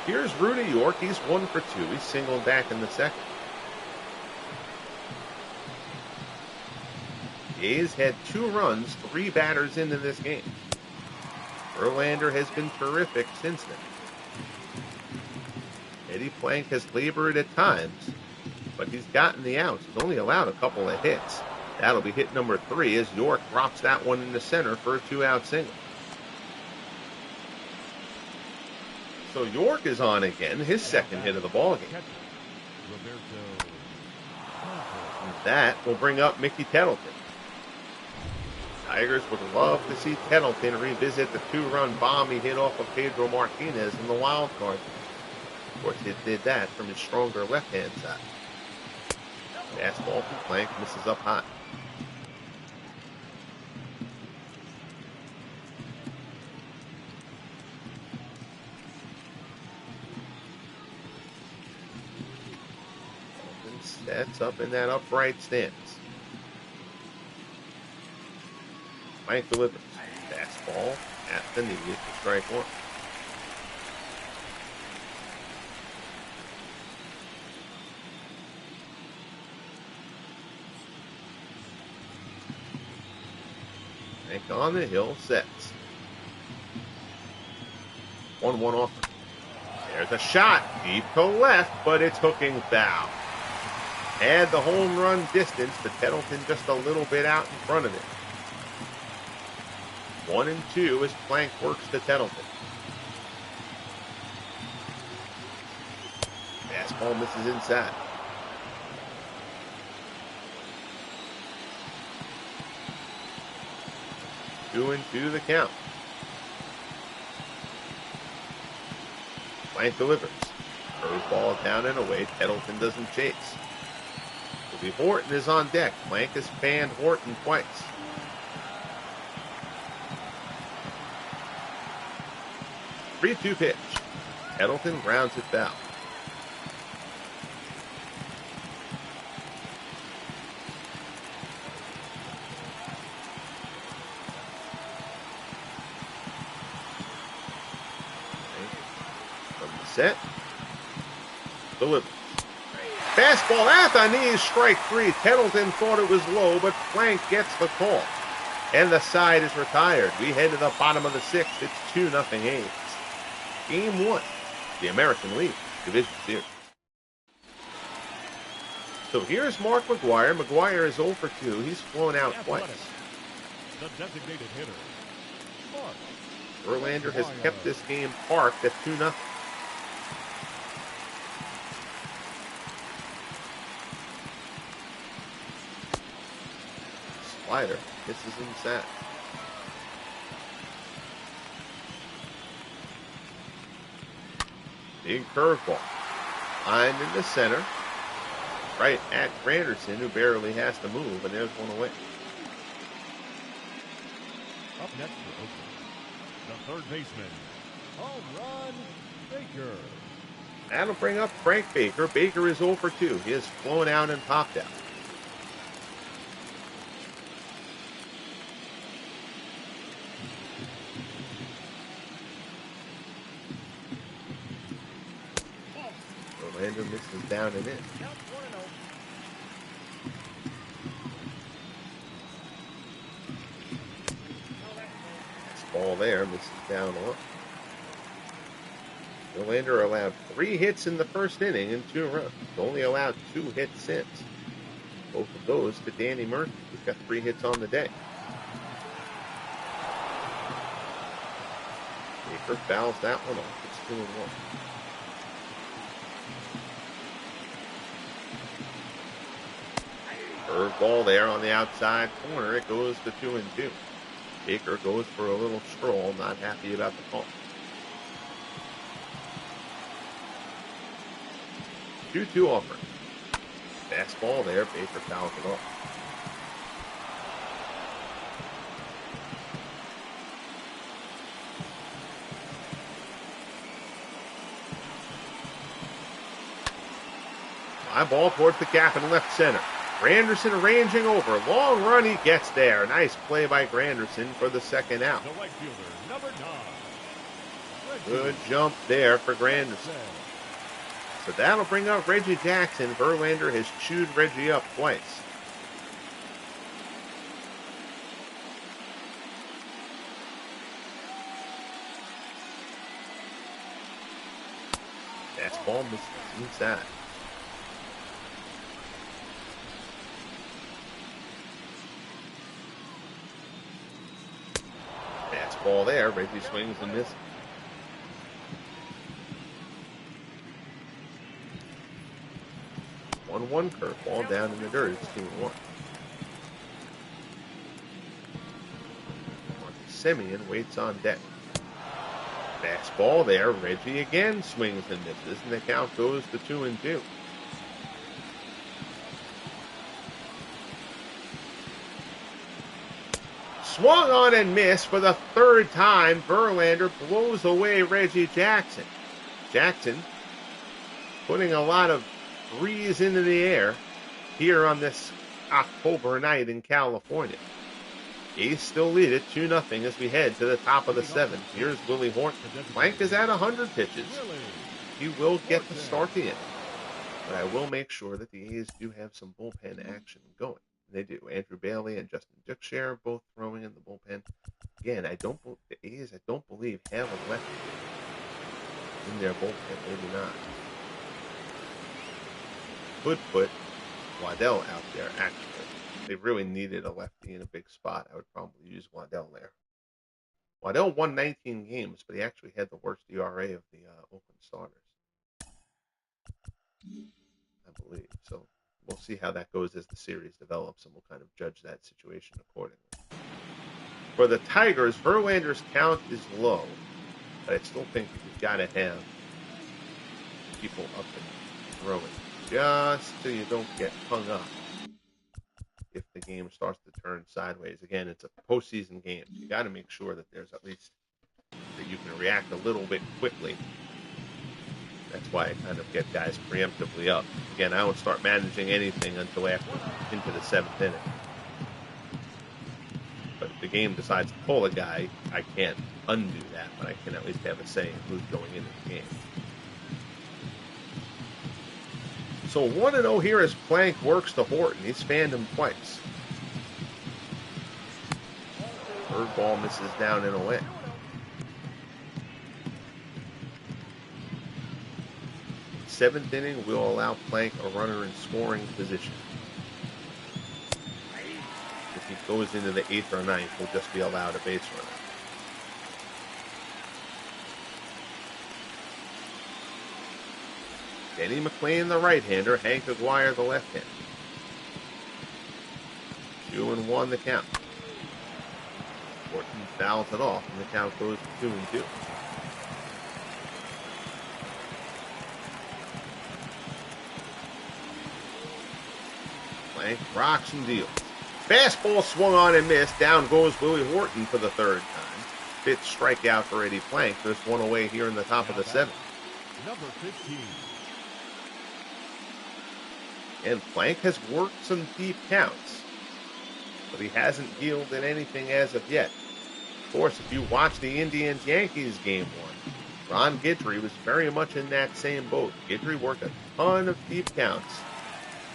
Here's Rudy York. He's 1 for 2. He's singled back in the second. The A's had 2 runs, 3 batters into this game. Verlander has been terrific since then. Eddie Plank has labored at times, but he's gotten the outs. He's only allowed a couple of hits. That'll be hit number 3 as York drops that one in the center for a 2-out single. So York is on again, his second hit of the ballgame. And that will bring up Mickey Tettleton. Tigers would love to see Tettleton revisit the 2-run bomb he hit off of Pedro Martinez in the wild card. Of course, he did that from his stronger left-hand side. Fastball from Plank misses up high. Sets up in that upright stance. Plank delivers. Fastball at the knee for strike 1. Plank on the hill, sets. 1-1 offer. There's a shot deep to left, but it's hooking foul. Had the home run distance, but Tettleton just a little bit out in front of it. 1-2 as Plank works to Tettleton. Fastball misses inside. Two and two the count. Plank delivers. Curveball down and away. Tettleton doesn't chase. Horton is on deck. Plank has fanned Horton twice. Three-two pitch. Tettleton grounds it foul. From the set. Delivers. Fastball at the knees, strike 3. Tettleton thought it was low, but Plank gets the call. And the side is retired. We head to the bottom of the 6th. It's 2-0 A's. Game 1, the American League Division Series. So here's Mark McGwire. McGwire is 0 for 2. He's flown out twice. The designated hitter, Mark. Verlander has kept this game parked at 2-0. Slider misses inside. Big curveball. Lined in the center. Right at Granderson, who barely has to move, and there's one away. Up next for Oakland, the third baseman, home run Baker. That'll bring up Frank Baker. Baker is 0 for 2. He has flown out and popped out. Orlando misses down and in. Ball there, misses down low. Verlander allowed 3 hits in the first inning and 2 runs. He's only allowed 2 hits since. Both of those to Danny Murphy, who's got 3 hits on the day. Baker fouls that one off. It's 2-1. Curveball there on the outside corner. It goes to 2-2. Baker goes for a little stroll, not happy about the call. 2-2 offer. Fastball there. Baker fouls it off. Fly ball towards the gap in left center. Granderson ranging over. Long run, he gets there. Nice play by Granderson for the second out. The right fielder, number 9. Good jump there for Granderson. So that'll bring up Reggie Jackson. Verlander has chewed Reggie up twice. Fastball misses inside. Fastball there. Reggie swings and misses. 1-1 curveball down in the dirt. It's 2-1. Semien waits on deck. Fastball there. Reggie again swings and misses, and the count goes to 2-2. Swung on and missed for the third time. Verlander blows away Reggie Jackson. Jackson putting a lot of breeze into the air here on this October night in California. A's still lead it 2-0 as we head to the top of the 7th. Here's Willie Horton. Plank is at 100 pitches. He will get the start the inning. But I will make sure that the A's do have some bullpen action going. They do. Andrew Bailey and Justin Duckshare both throwing in the bullpen. Again, the A's, I don't believe, have a lefty in their bullpen. Maybe not. Could put Waddell out there, actually. If they really needed a lefty in a big spot, I would probably use Waddell there. Waddell won 19 games, but he actually had the worst ERA of the Oakland starters, I believe. So we'll see how that goes as the series develops, and we'll kind of judge that situation accordingly. For the Tigers, Verlander's count is low, but I still think you've got to have people up and throwing just so you don't get hung up if the game starts to turn sideways. Again, it's a postseason game. You got to make sure that there's at least that you can react a little bit quickly. That's why I kind of get guys preemptively up. Again, I won't start managing anything until after into the 7th inning. But if the game decides to pull a guy, I can't undo that, but I can at least have a say in who's going into the game. So 1-0 here as Plank works to Horton. He's fanned him twice. Third ball misses down and away. Seventh inning will allow Plank a runner in scoring position. If he goes into the 8th or 9th, he'll just be allowed a base runner. Denny McLean, the right-hander. Hank Aguirre, the left-hander. 2-1 the count. Horton fouls it off, and the count goes to 2-2. Plank rocks and deals. Fastball swung on and missed. Down goes Willie Horton for the third time. 5th strikeout for Eddie Plank. There's one away here in the top of the 7th. Number 15. And Plank has worked some deep counts, but he hasn't yielded anything as of yet. Of course, if you watch the Indians-Yankees game one, Ron Guidry was very much in that same boat. Guidry worked a ton of deep counts,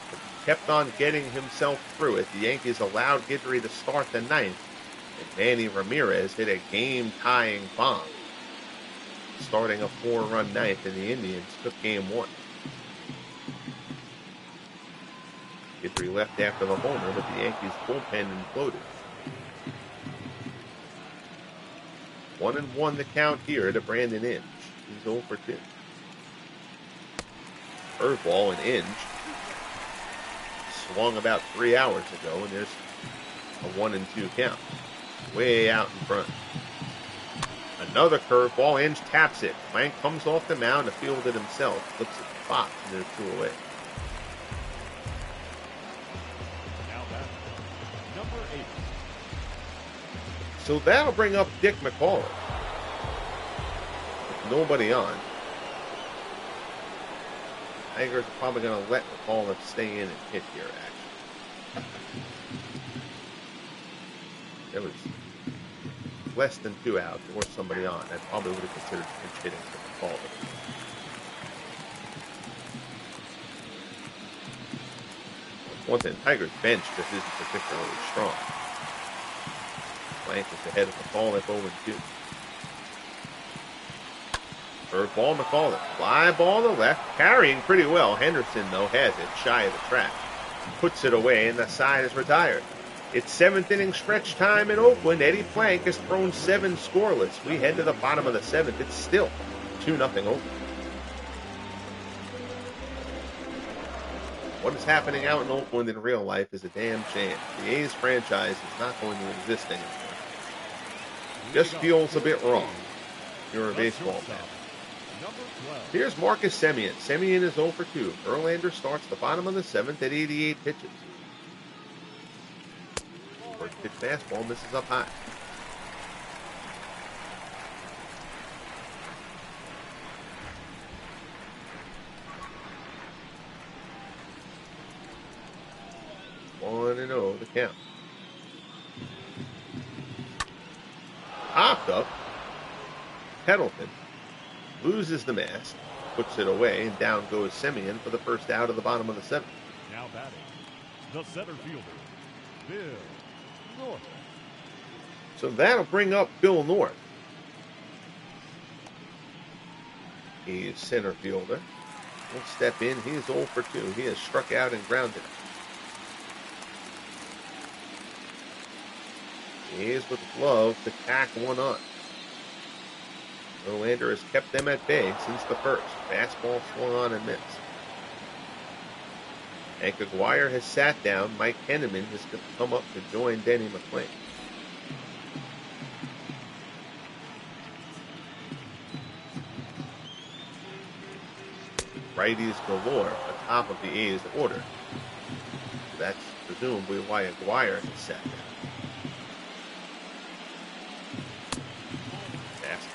but kept on getting himself through it. The Yankees allowed Guidry to start the ninth, and Manny Ramirez hit a game-tying bomb, starting a 4-run ninth, and the Indians took game one. Guidry left after the homer, but the Yankees bullpen imploded. 1-1 the count here to Brandon Inge. He's 0 for 2. Curveball and Inge swung about 3 hours ago, and there's a 1-2 count. Way out in front. Another curveball. Inge taps it. Plank comes off the mound to field it himself. Flips it to Fox, and there's 2 away. Now that's number 8. So that'll bring up Dick McCullough. With nobody on. Tigers are probably going to let McCullough stay in and hit here, actually. There was less than 2 outs. There was somebody on. I probably would have considered pinch hitting for McCullough. One thing, Tigers' bench just isn't particularly strong. Plank is ahead of McCullough 0-2. Curveball, McCullough. Fly ball to left. Carrying pretty well. Henderson, though, has it shy of the track. Puts it away, and the side is retired. It's 7th inning stretch time in Oakland. Eddie Plank has thrown 7 scoreless. We head to the bottom of the 7th. It's still 2-0 Oakland. What is happening out in Oakland in real life is a damn shame. The A's franchise is not going to exist anymore. Just feels a bit wrong. You're a baseball fan. Here's Marcus Semien. Semien is 0 for 2. Verlander starts the bottom of the 7th at 88 pitches. First pitch fastball misses up high. One and 0 the count. Popped up. Pendleton loses the mask, puts it away, and down goes Semien for the first out of the bottom of the 7th. Now batting, the center fielder, Bill North. So that'll bring up Bill North. He's center fielder. He'll step in. He is 0 for 2. He has struck out and grounded. He is with glove to tack one on. Verlander has kept them at bay since the first. Fastball swung on and missed. Hank Aguirre has sat down. Mike Henneman has come up to join Denny McClain. Righties galore atop of the A's order. That's presumably why Aguirre has sat down.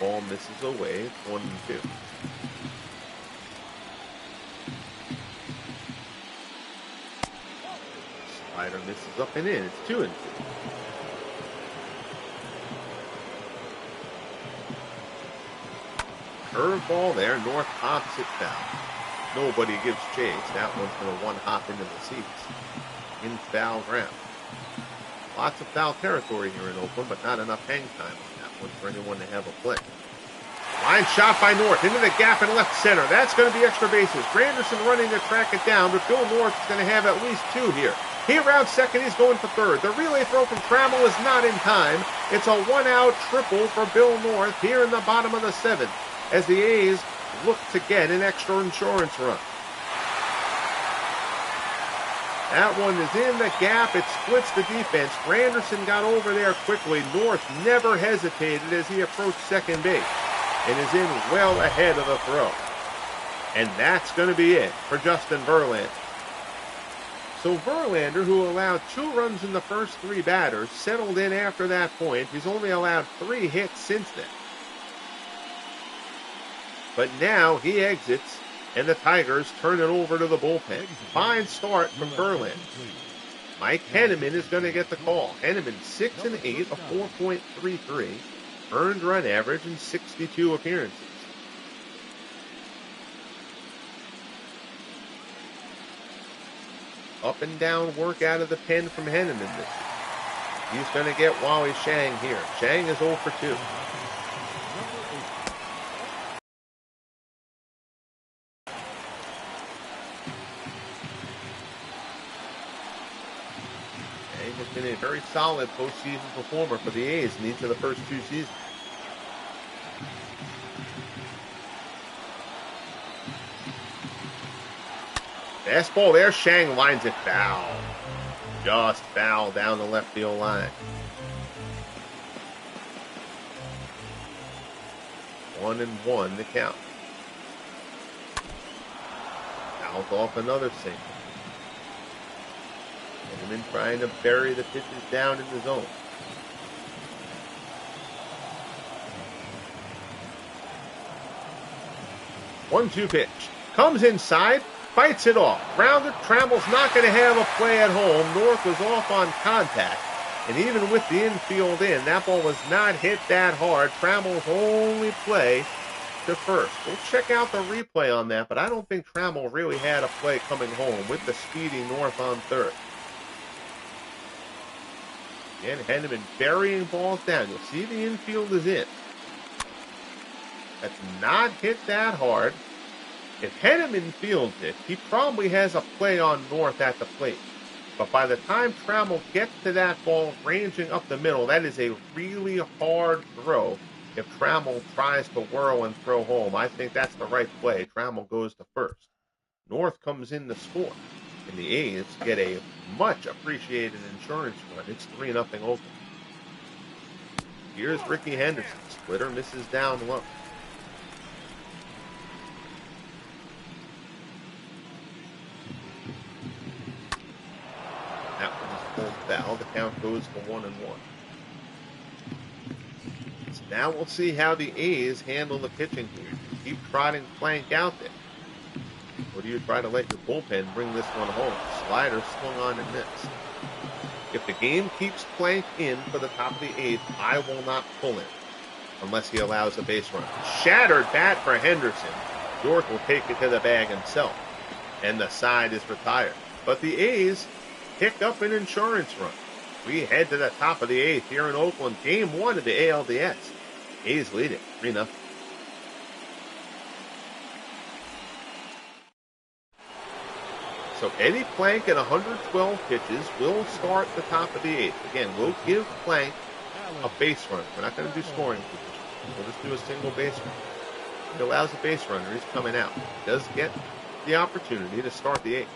Ball misses away. It's 1-2. Slider misses up and in. It's 2-2. Curveball there. North pops it foul. Nobody gives chase. That one's going to one-hop into the seats. In foul ground. Lots of foul territory here in Oakland, but not enough hang time on that one for anyone to have a play. Line shot by North into the gap in left center. That's going to be extra bases. Granderson running to track it down, but Bill North is going to have at least 2 here. He rounds second. He's going for third. The relay throw from Trammell is not in time. It's a 1-out triple for Bill North here in the bottom of the 7th as the A's look to get an extra insurance run. That one is in the gap. It splits the defense. Granderson got over there quickly. North never hesitated as he approached second base and is in well ahead of the throw. And that's going to be it for Justin Verlander. So Verlander, who allowed 2 runs in the first 3 batters, settled in after that point. He's only allowed 3 hits since then. but now he exits, and the Tigers turn it over to the bullpen. Fine start from Verlander. Mike Henneman is going to get the call. Henneman 6 and 8, a 4.33 earned run average in 62 appearances. Up and down work out of the pen from Henneman this year. He's going to get Wally Shang here. Shang is 0 for 2. Has been a very solid postseason performer for the A's in each of the first 2 seasons. Fastball there, Shang lines it foul. Just foul down the left field line. 1-1 the count. Fouls off another single. Henneman trying to bury the pitches down in the zone. One-two pitch. Comes inside, fights it off. Grounded. Trammell's not going to have a play at home. North was off on contact. And even with the infield in, that ball was not hit that hard. Trammell's only play to first. We'll check out the replay on that, but I don't think Trammell really had a play coming home with the speedy North on third. Again, Henneman burying balls down. You'll see the infield is in. That's not hit that hard. If Henneman fields it, he probably has a play on North at the plate. But by the time Trammell gets to that ball ranging up the middle, that is a really hard throw. If Trammell tries to whirl and throw home, I think that's the right play. Trammell goes to first. North comes in to score. And the A's get a much appreciated insurance run. It's 3-0 Oakland. Here's Rickey Henderson. Splitter misses down low. That one's full foul. The count goes to 1-1. So now we'll see how the A's handle the pitching here. Keep trotting Plank out there. Or do you try to let your bullpen bring this one home? Slider swung on and missed. If the game keeps Plank in for the top of the 8th, I will not pull him unless he allows a base run. Shattered bat for Henderson. York will take it to the bag himself, and the side is retired. But the A's pick up an insurance run. We head to the top of the 8th here in Oakland. Game 1 of the ALDS. A's leading 3-0. So Eddie Plank at 112 pitches will start the top of the 8th. Again, we'll give Plank a base run. We're not going to do scoring position. We'll just do a single base run. If he allows a base runner, he's coming out. He does get the opportunity to start the 8th.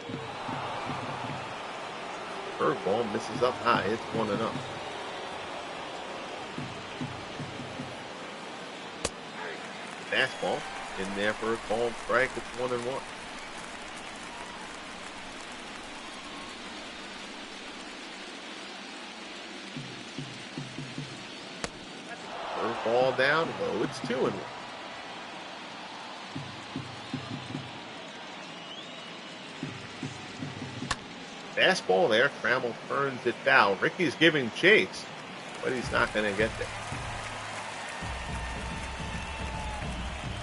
Curveball misses up high. It's 1-0. Fastball in there for a called strike. It's 1-1. Ball down low. It's 2-1. Fastball there. Trammell turns it foul. Rickey's giving chase, but he's not going to get there.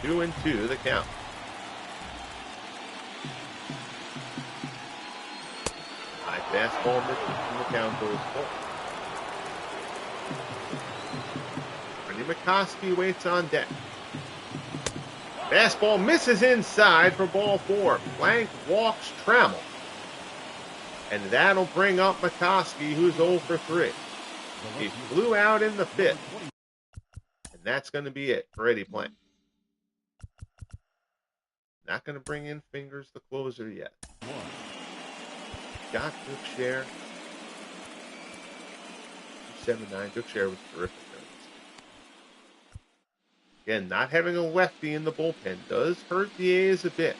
2-2 the count. High fastball misses, and the count goes full. McCoskey waits on deck. Fastball misses inside for ball 4. Plank walks Trammell. And that'll bring up McCoskey, who's 0 for 3. He flew out in the 5th. And that's going to be it for Eddie Plank. Not going to bring in Fingers, the closer, yet. Got Duke 279. Duke was terrific. Again, not having a lefty in the bullpen does hurt the A's a bit.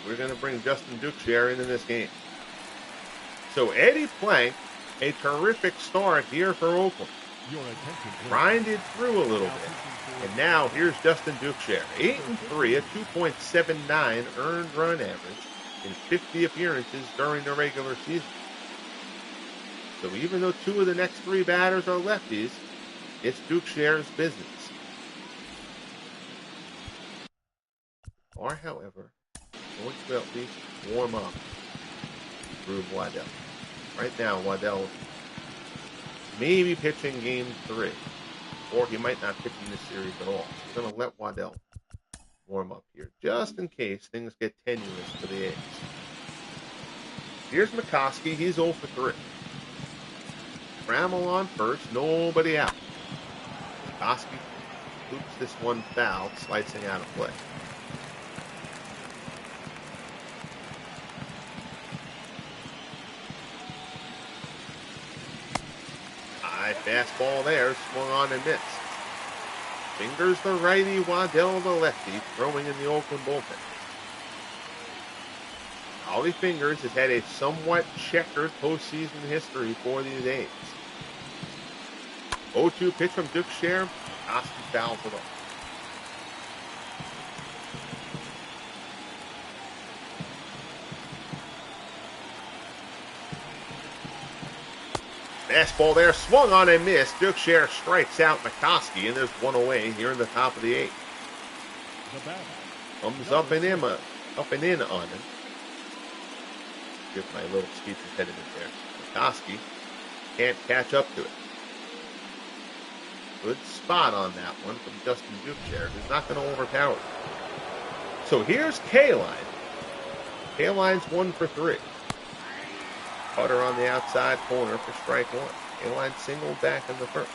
We're going to bring Justin Duke into this game. So Eddie Plank A terrific start here for Oakland. Grinded through a little bit. And now here's Justin Dukeshire. 8-3, a 2.79 earned run average in 50 appearances during the regular season. So even though 2 of the next 3 batters are lefties, it's Dukeshire's business. Or, however, going to at least warm up through Waddell. Right now, Waddell may be pitching game 3. Or he might not pitch in this series at all. So we're going to let Waddell warm up here, just in case things get tenuous for the A's. Here's McCoskey. He's 0 for 3. Trammell on first. Nobody out. McCoskey hoops this one foul, slicing out of play. High fastball there, swung on and missed. Fingers the righty, Waddell the lefty, throwing in the Oakland bullpen. Ollie Fingers has had a somewhat checkered postseason history for these A's. 0-2 pitch from Dukeshire. Oski fouls it off. Fastball there, swung on and missed. Dukeshire strikes out McCoskey, and there's one away here in the top of the 8th. Comes up and in on him. Give my little speech impediment there. McCoskey can't catch up to it. Good spot on that one from Justin Dukeshire, who's not going to overpower it. So here's K-Line. K-Line's 1 for 3. Cutter on the outside corner for strike 1. K-Line singled back in the first.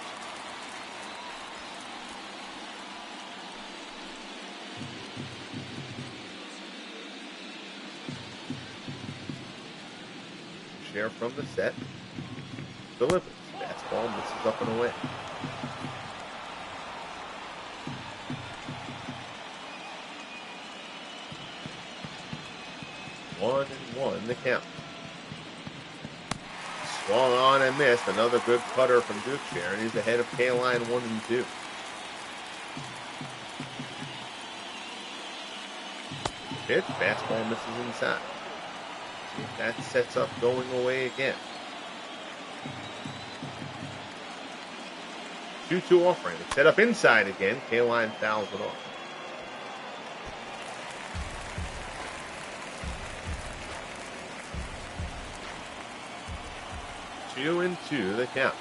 Share from the set. Delivers. Fastball misses up and away. One and one the count. Swung on and missed. Another good putter from Dukeshire, and he's ahead of K-Line 1-2. Pitch, fastball misses inside. See if that sets up going away again. 2-2 offering. Set up inside again. K-Line fouls it off. Two and two, the count.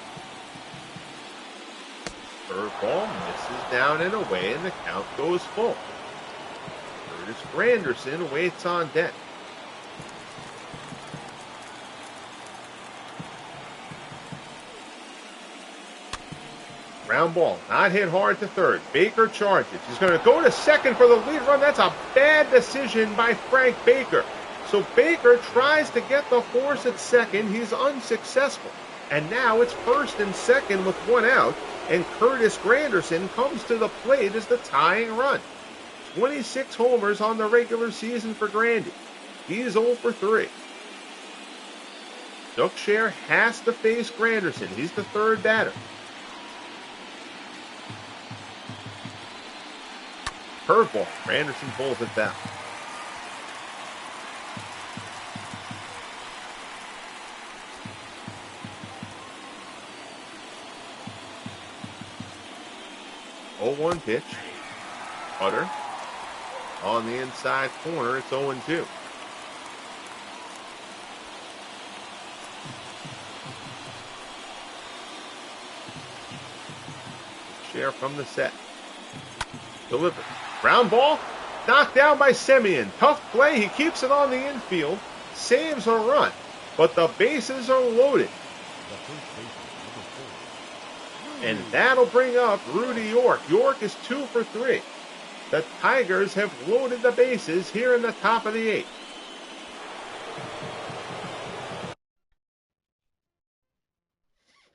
Curveball misses down and away, and the count goes full. Curtis Granderson waits on deck. Ground ball, not hit hard to third. Baker charges. He's going to go to second for the lead run. That's a bad decision by Frank Baker. So Baker tries to get the force at second. He's unsuccessful. And now it's first and second with one out. And Curtis Granderson comes to the plate as the tying run. 26 homers on the regular season for Grandy. He's 0 for 3. Dukeshire has to face Granderson. He's the third batter. Curveball. Granderson pulls it down. Oh, 0-1 pitch. Putter. On the inside corner, it's 0-2. Share from the set. Delivered. Ground ball. Knocked down by Semien. Tough play. He keeps it on the infield. Saves a run. But the bases are loaded. And that'll bring up Rudy York. York is 2 for 3. The Tigers have loaded the bases here in the top of the 8th.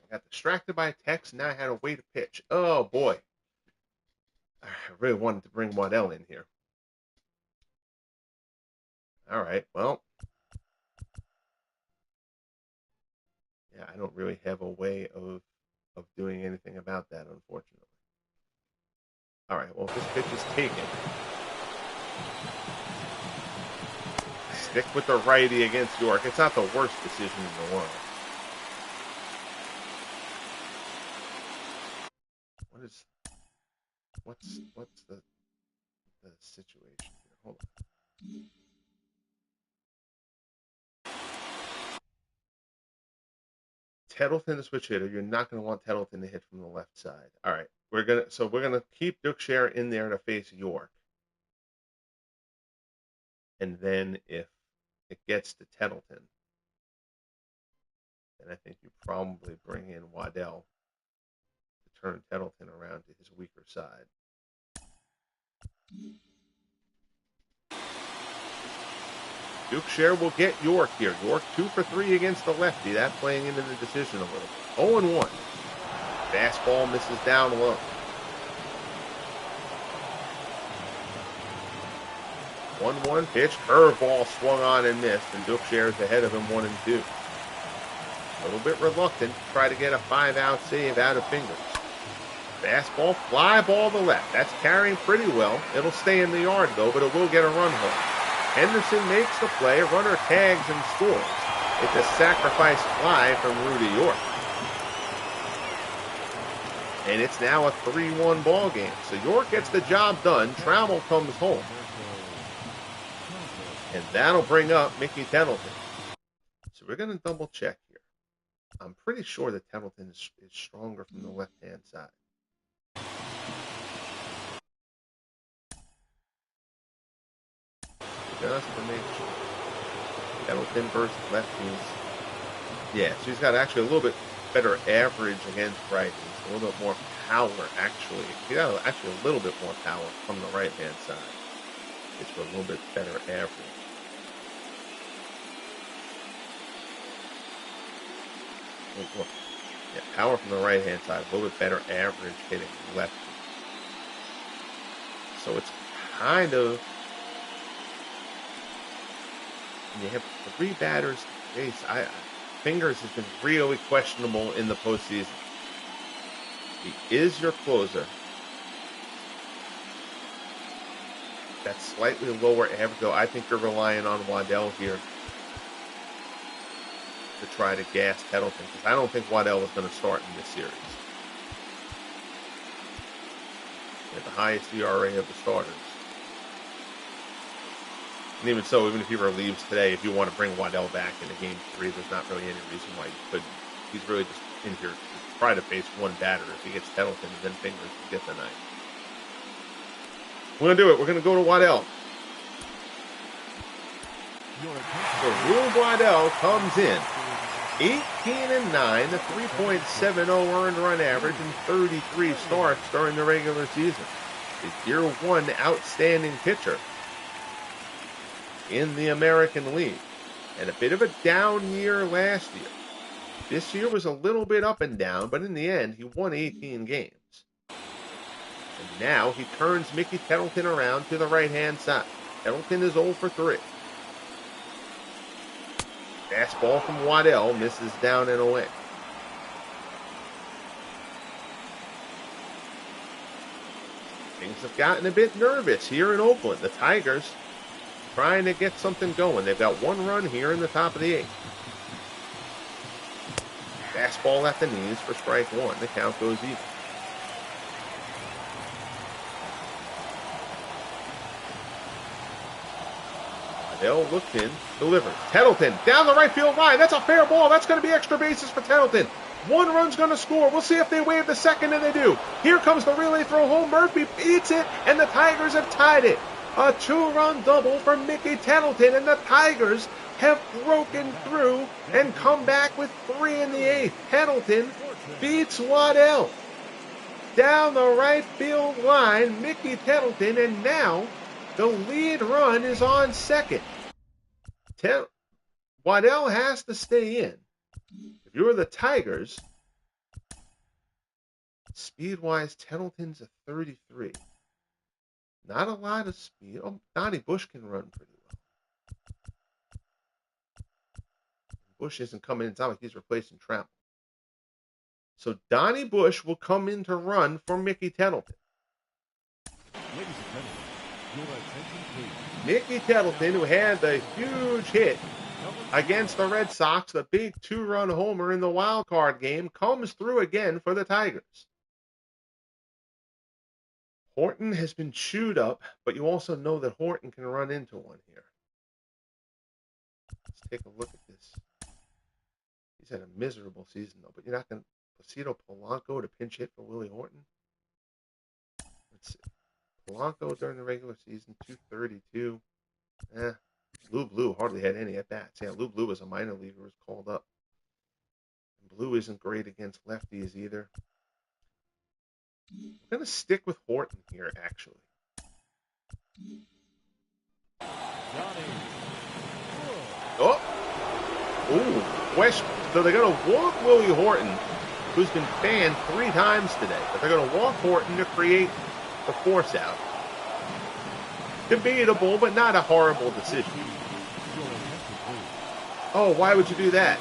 I got distracted by a text, now I had to wait a pitch. Oh, boy. I really wanted to bring Waddell in here. All right, well. Yeah, I don't really have a way of doing anything about that, unfortunately. All right, well, if this pitch is taken, stick with the righty against York. It's not the worst decision in the world. What's the situation here? Hold on. Tettleton, the switch hitter. You're not going to want Tettleton to hit from the left side. All right, we're gonna keep Duxbury in there to face York, and then if it gets to Tettleton, then I think you probably bring in Waddell to turn Tettleton around to his weaker side. Duxbury will get York here. York 2 for 3 against the lefty. That playing into the decision a little bit. 0-1. Fastball misses down low. 1-1 pitch. Curveball swung on and missed, and Duxbury's ahead of him 1-2. A little bit reluctant to try to get a 5-out save out of Fingers. Fastball, fly ball to left. That's carrying pretty well. It'll stay in the yard, though, but it will get a run home. Henderson makes the play. Runner tags and scores. It's a sacrifice fly from Rudy York. And it's now a 3-1 ball game. So York gets the job done. Trammell comes home. And that'll bring up Mickey Tettleton. So we're going to double check here. I'm pretty sure that Tettleton is stronger from the left-hand side. Just to make sure. Tettleton versus lefties. Yeah, so he's got actually a little bit better average against righties. A little bit more power, actually. He got actually a little bit more power from the right-hand side. It's a little bit better average. Look. Yeah, power from the right-hand side. A little bit better average hitting lefty. So it's kind of... You have 3 batters to face. Fingers has been really questionable in the postseason. He is your closer. That's slightly lower average, though. I think you're relying on Waddell here to try to gas Tettleton, because I don't think Waddell was going to start in this series. He had the highest ERA of the starters. And even so, even if he relieves today, if you want to bring Waddell back into Game 3, there's not really any reason why you couldn't. He's really just in here to try to face one batter. If he gets Tettleton, and then Fingers to get the night. We're going to do it. We're going to go to Waddell. So Rube Waddell comes in. 18-9, a 3.70 earned run average, and 33 starts during the regular season. The Year 1 outstanding pitcher in the American League. And a bit of a down year last year. This year was a little bit up and down, but in the end, he won 18 games. And now he turns Mickey Tettleton around to the right-hand side. Tettleton is 0 for 3. Fastball from Waddell misses down and away. Things have gotten a bit nervous here in Oakland. The Tigers trying to get something going. They've got 1 run here in the top of the 8th. Fastball at the knees for strike 1. The count goes even. Waddell looks in, delivers. Tettleton down the right field line. That's a fair ball. That's going to be extra bases for Tettleton. 1 run's going to score. We'll see if they wave the second, and they do. Here comes the relay throw home. Murphy beats it, and the Tigers have tied it. A 2-run double for Mickey Tettleton, and the Tigers have broken through and come back with 3 in the 8th. Tettleton beats Waddell. Down the right field line, Mickey Tettleton, and now the lead run is on second. Waddell has to stay in. If you're the Tigers, speed-wise, Tettleton's a 33. Not a lot of speed. Oh, Donnie Bush can run pretty well. Bush isn't coming in. It's not like he's replacing Trammell. So Donnie Bush will come in to run for Mickey Tettleton. Ladies and gentlemen, your attention please. Mickey Tettleton, who had the huge hit against the Red Sox, the big 2-run homer in the wild card game, comes through again for the Tigers. Horton has been chewed up, but you also know that Horton can run into one here. Let's take a look at this. He's had a miserable season, though, but you're not going to Placido Polanco to pinch hit for Willie Horton. Let's see. Polanco during the regular season, 232. Lou Blue hardly had any at-bats. Yeah, Lou Blue was a minor leaguer, was called up. And Blue isn't great against lefties either. I'm going to stick with Horton here, actually. Oh! Ooh, question. So they're going to walk Willie Horton, who's been fanned 3 times today. But they're going to walk Horton to create the force out. Debatable, but not a horrible decision. Oh, why would you do that?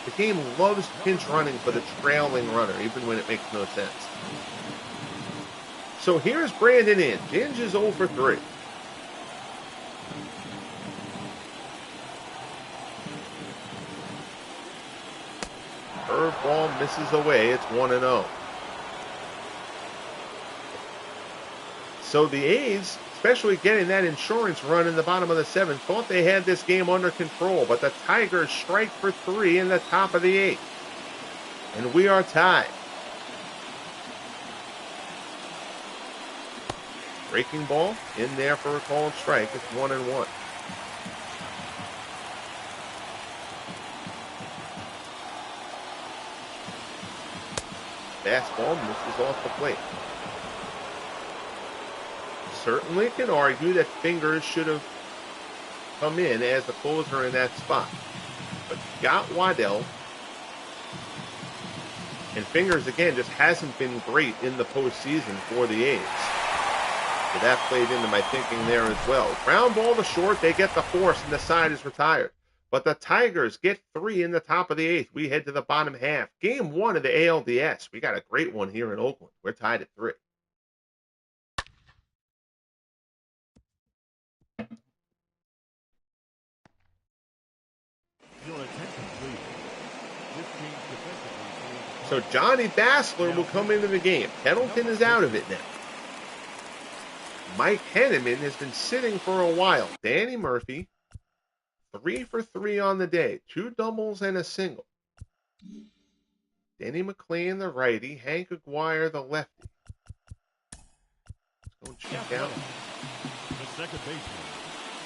The game loves pinch running for the trailing runner, even when it makes no sense. So here's Brandon Inge. Inge is 0 for 3. Curveball misses away. It's 1-0. So the A's, especially getting that insurance run in the bottom of the 7th, thought they had this game under control, but the Tigers strike for 3 in the top of the 8th. And we are tied. Breaking ball in there for a called strike. It's 1-1. Fastball misses off the plate. Certainly can argue that Fingers should have come in as the closer in that spot. But you got Waddell. And Fingers, again, just hasn't been great in the postseason for the A's. So that played into my thinking there as well. Ground ball to short, they get the force, and the side is retired. But the Tigers get 3 in the top of the 8th. We head to the bottom half. Game 1 of the ALDS. We got a great one here in Oakland. We're tied at 3. So Johnny Bassler will come into the game. Tettleton is out of it now. Mike Henneman has been sitting for a while. Danny Murphy, 3 for 3 on the day. 2 doubles and a single. Denny McClain, the righty. Hank Aguirre, the lefty. Let's go and check out. The second baseman,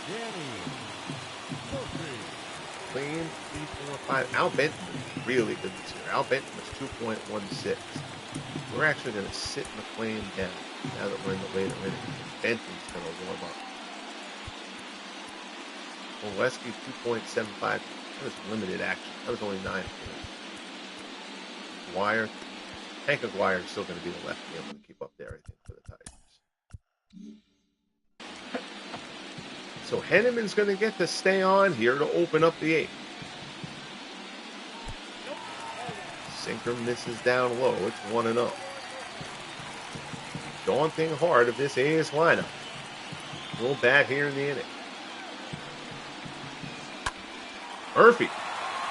Danny Murphy. McClain, 3, 4, 5. Al Benton was really good this year. Al Benton was 2.16. We're actually going to sit McClain down now that we're in the later innings. Benton's going to warm up. Oleski, 2.75. That was limited action. That was only 9. Aguirre. Hank Aguirre is still going to be the lefty able to keep up there, I think, for the Tigers. So Henneman's going to get to stay on here to open up the 8th. Sinker misses down low. It's 1-0. Daunting heart of this A's lineup. A little bad here in the inning. Murphy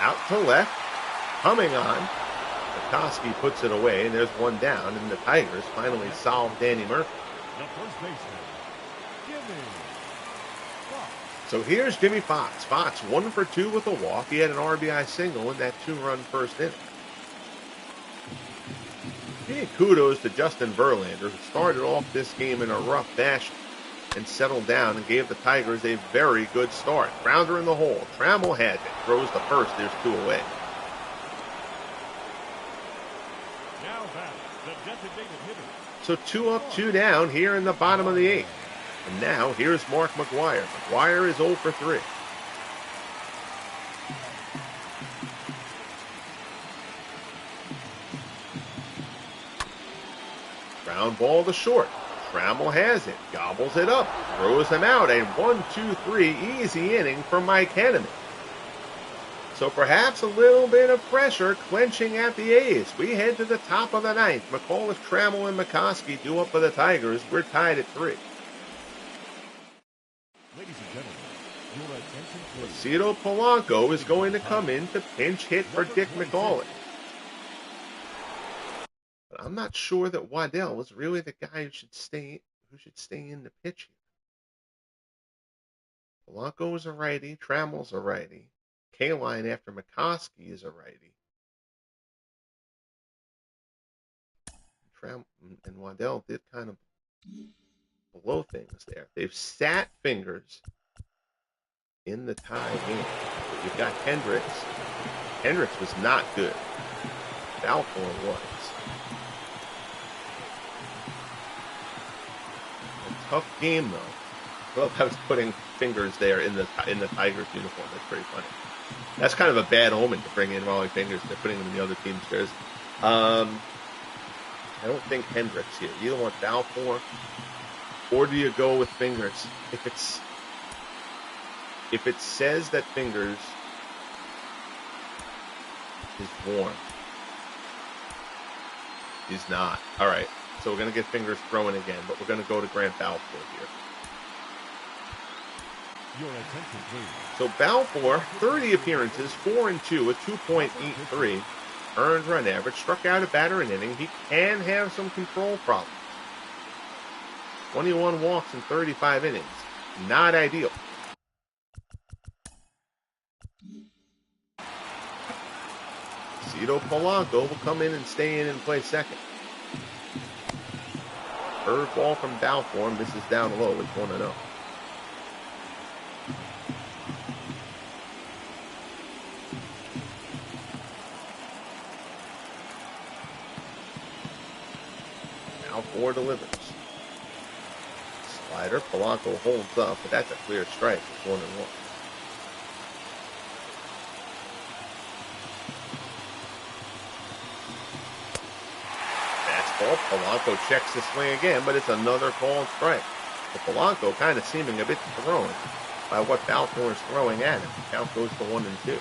out to left, coming on. Koski puts it away, and there's one down, and the Tigers finally solve Danny Murphy. The first baseman, Jimmie Foxx. So here's Jimmie Foxx. Foxx 1 for 2 with a walk. He had an RBI single in that 2-run first inning. Big kudos to Justin Verlander, who started off this game in a rough fashion and settled down and gave the Tigers a very good start. Grounder in the hole. Trammell has it. Throws the first. There's 2 away. Now back, the designated hitter. So 2 up, 2 down here in the bottom of the 8th. And now here's Mark McGwire. McGwire is 0 for 3. Ground ball to short. Trammell has it. Gobbles it up. Throws him out. A 1-2-3 easy inning for Mike Henneman. So perhaps a little bit of pressure clenching at the A's. We head to the top of the ninth. McCullough, Trammell, and McCoskey due up for the Tigers. We're tied at 3. Ladies and gentlemen, your attention please. Lucido Polanco is going to come in to pinch hit for Dick McCullough. But I'm not sure that Waddell is really the guy who should stay in the pitching. Polanco is a righty. Trammell's a righty. K-line after McCoskey is a righty. And Waddell did kind of blow things there. They've sat Fingers in the tie game. You've got Hendricks. Hendricks was not good. Balfour was. A tough game, though. Well, I was putting Fingers there in the Tigers uniform. That's pretty funny. That's kind of a bad omen to bring in Raleigh Fingers. They're putting them in the other team's jersey. I don't think Hendricks here. You don't want Balfour, or do you go with Fingers? If it says that Fingers is warm, he's not. All right, so we're going to get Fingers throwing again, but we're going to go to Grant Balfour here. Your attention, please. So Balfour, 30 appearances, 4-2, a 2.83 earned run average, struck out a batter an inning. He can have some control problems. 21 walks in 35 innings. Not ideal. Cito Polanco will come in and stay in and play second. Curveball from Balfour misses down low. It's 1-0. Balfour delivers. Slider. Polanco holds up, but that's a clear strike. It's 1-1. Fastball. Polanco checks the swing again, but it's another called strike. So Polanco kind of seeming a bit thrown by what Balfour is throwing at him. Count goes to 1-2.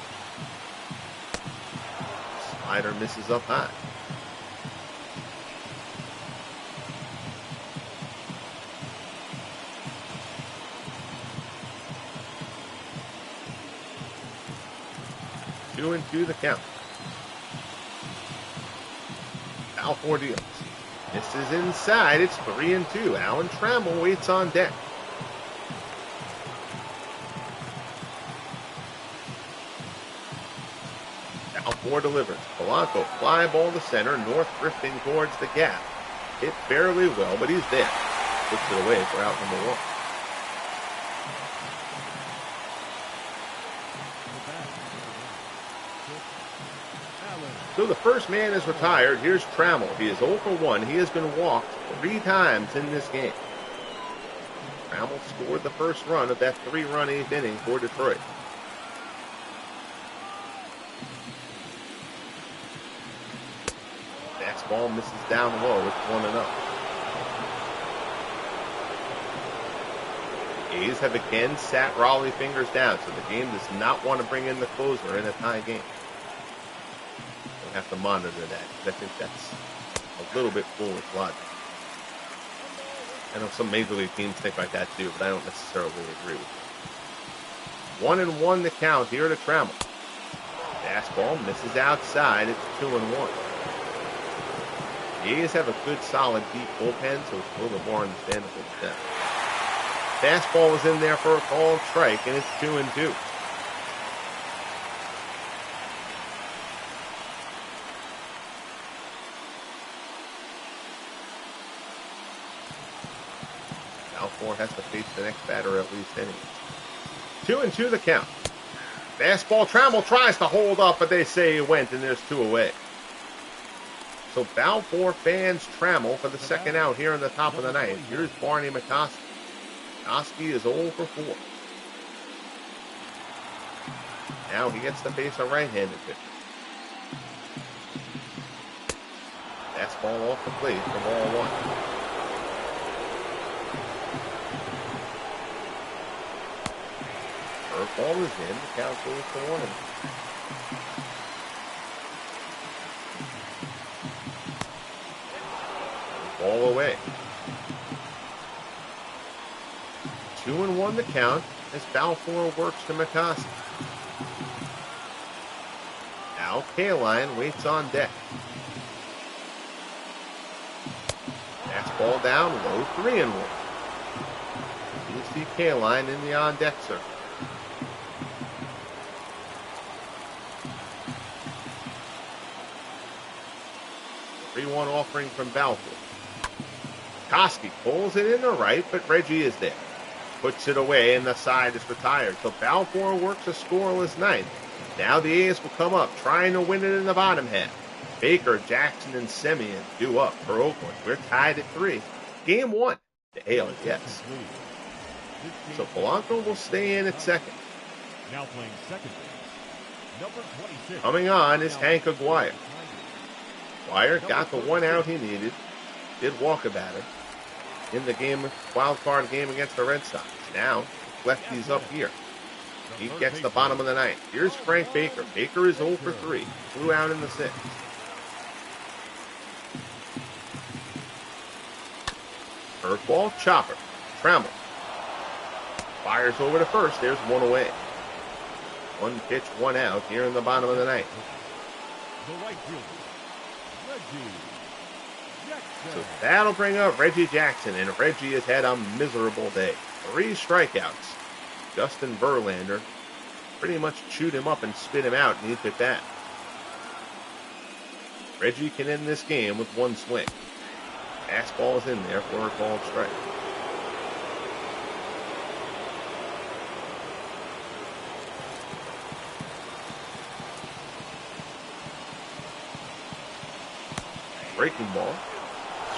Slider misses up high. Two and two the count. Balfour deals. This is inside. It's 3-2. Alan Trammell waits on deck. Balfour delivers. Polanco fly ball to center. North drifting towards the gap. Hit fairly well, but he's there. Puts it away for out number 1. So the first man is retired. Here's Trammell. He is 0 for 1. He has been walked 3 times in this game. Trammell scored the first run of that 3-run 8th inning for Detroit. Fastball misses down low. It's 1-0. A's have again sat Raleigh Fingers down, so the game does not want to bring in the closer in a tie game. Have to monitor that, because I think that's a little bit foolish logic. I know some major league teams think like that too, but I don't necessarily agree with it. 1-1 the count here to Trammell. Fastball misses outside. It's 2-1. The A's have a good, solid, deep bullpen, so it's a little bit more understandable to them. Fastball is in there for a called strike, and it's 2-2. Balfour has to face the next batter at least anyway. 2-2 the count. Fastball. Trammell tries to hold up, but they say he went, and there's 2 away. So Balfour fans Trammell for the second out here in the top of the ninth. Here's Barney McCoskey. McCoskey is 0 for 4. Now he gets to face a right-handed pitcher. Fastball off the plate for ball 1. Ball is in. The count goes to 1. Ball away. 2-1 the count as Balfour works to McCoskey. Now Kaline waits on deck. Fastball down low, 3-1. You see Kaline in the on-deck circle. 3-1 offering from Balfour. Koski pulls it in the right, but Reggie is there. Puts it away, and the side is retired. So Balfour works a scoreless ninth. Now the A's will come up, trying to win it in the bottom half. Baker, Jackson, and Semien due up for Oakland. We're tied at 3. Game 1 to ALDS. So Polanco will stay in at second. Now playing second base, number 26. Coming on is Hank Aguirre. Aguirre got the 1 out he needed. Did walk a batter in the game, wild card game against the Red Sox. Now, lefty's up here. He gets the bottom of the ninth. Here's Frank Baker. Baker is 0 for 3. Flew out in the 6th. Curveball, chopper. Trammell. Fires over to first. There's 1 away. 1 pitch, 1 out here in the bottom of the ninth. The right fielder, Reggie Jackson. So that'll bring up Reggie Jackson, and Reggie has had a miserable day. 3 strikeouts. Justin Verlander pretty much chewed him up and spit him out, and he's at that. Reggie can end this game with 1 swing. Fastball is in there for a called strike. Breaking ball.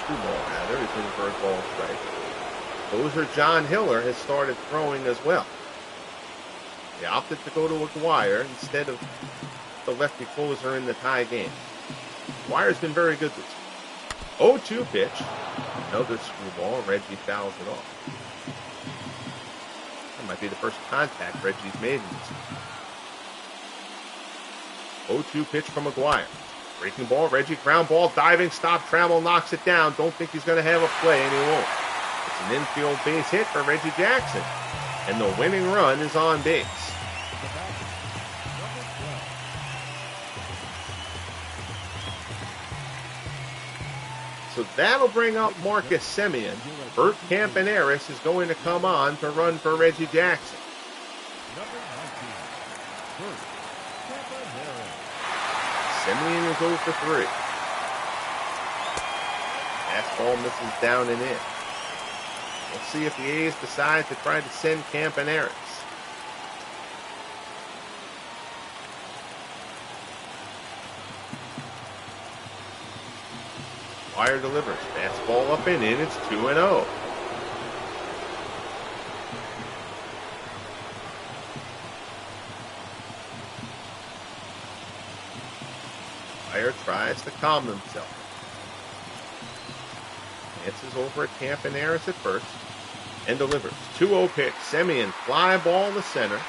Screwball, rather. He's hitting for a called strike. Closer John Hiller has started throwing as well. They opted to go to Aguirre instead of the lefty closer in the tie game. Aguirre's been very good this week. 0-2 pitch. Another screwball. Reggie fouls it off. That might be the first contact Reggie's made in this game. 0-2 pitch from Aguirre. Breaking ball. Reggie ground ball. Diving stop. Trammell knocks it down. Don't think he's going to have a play, and he won't. It's an infield base hit for Reggie Jackson. And the winning run is on base. So that'll bring up Marcus Semien. Bert Campaneris is going to come on to run for Reggie Jackson. Semien is 0 for 3. Fastball misses down and in. We'll see if the A's decide to try to send Campaneris. Wire delivers. Fastball up and in. It's 2-0. Wire tries to calm himself. Dances over at Campaneris at first and delivers. 2-0 pitch. Semien fly ball to center.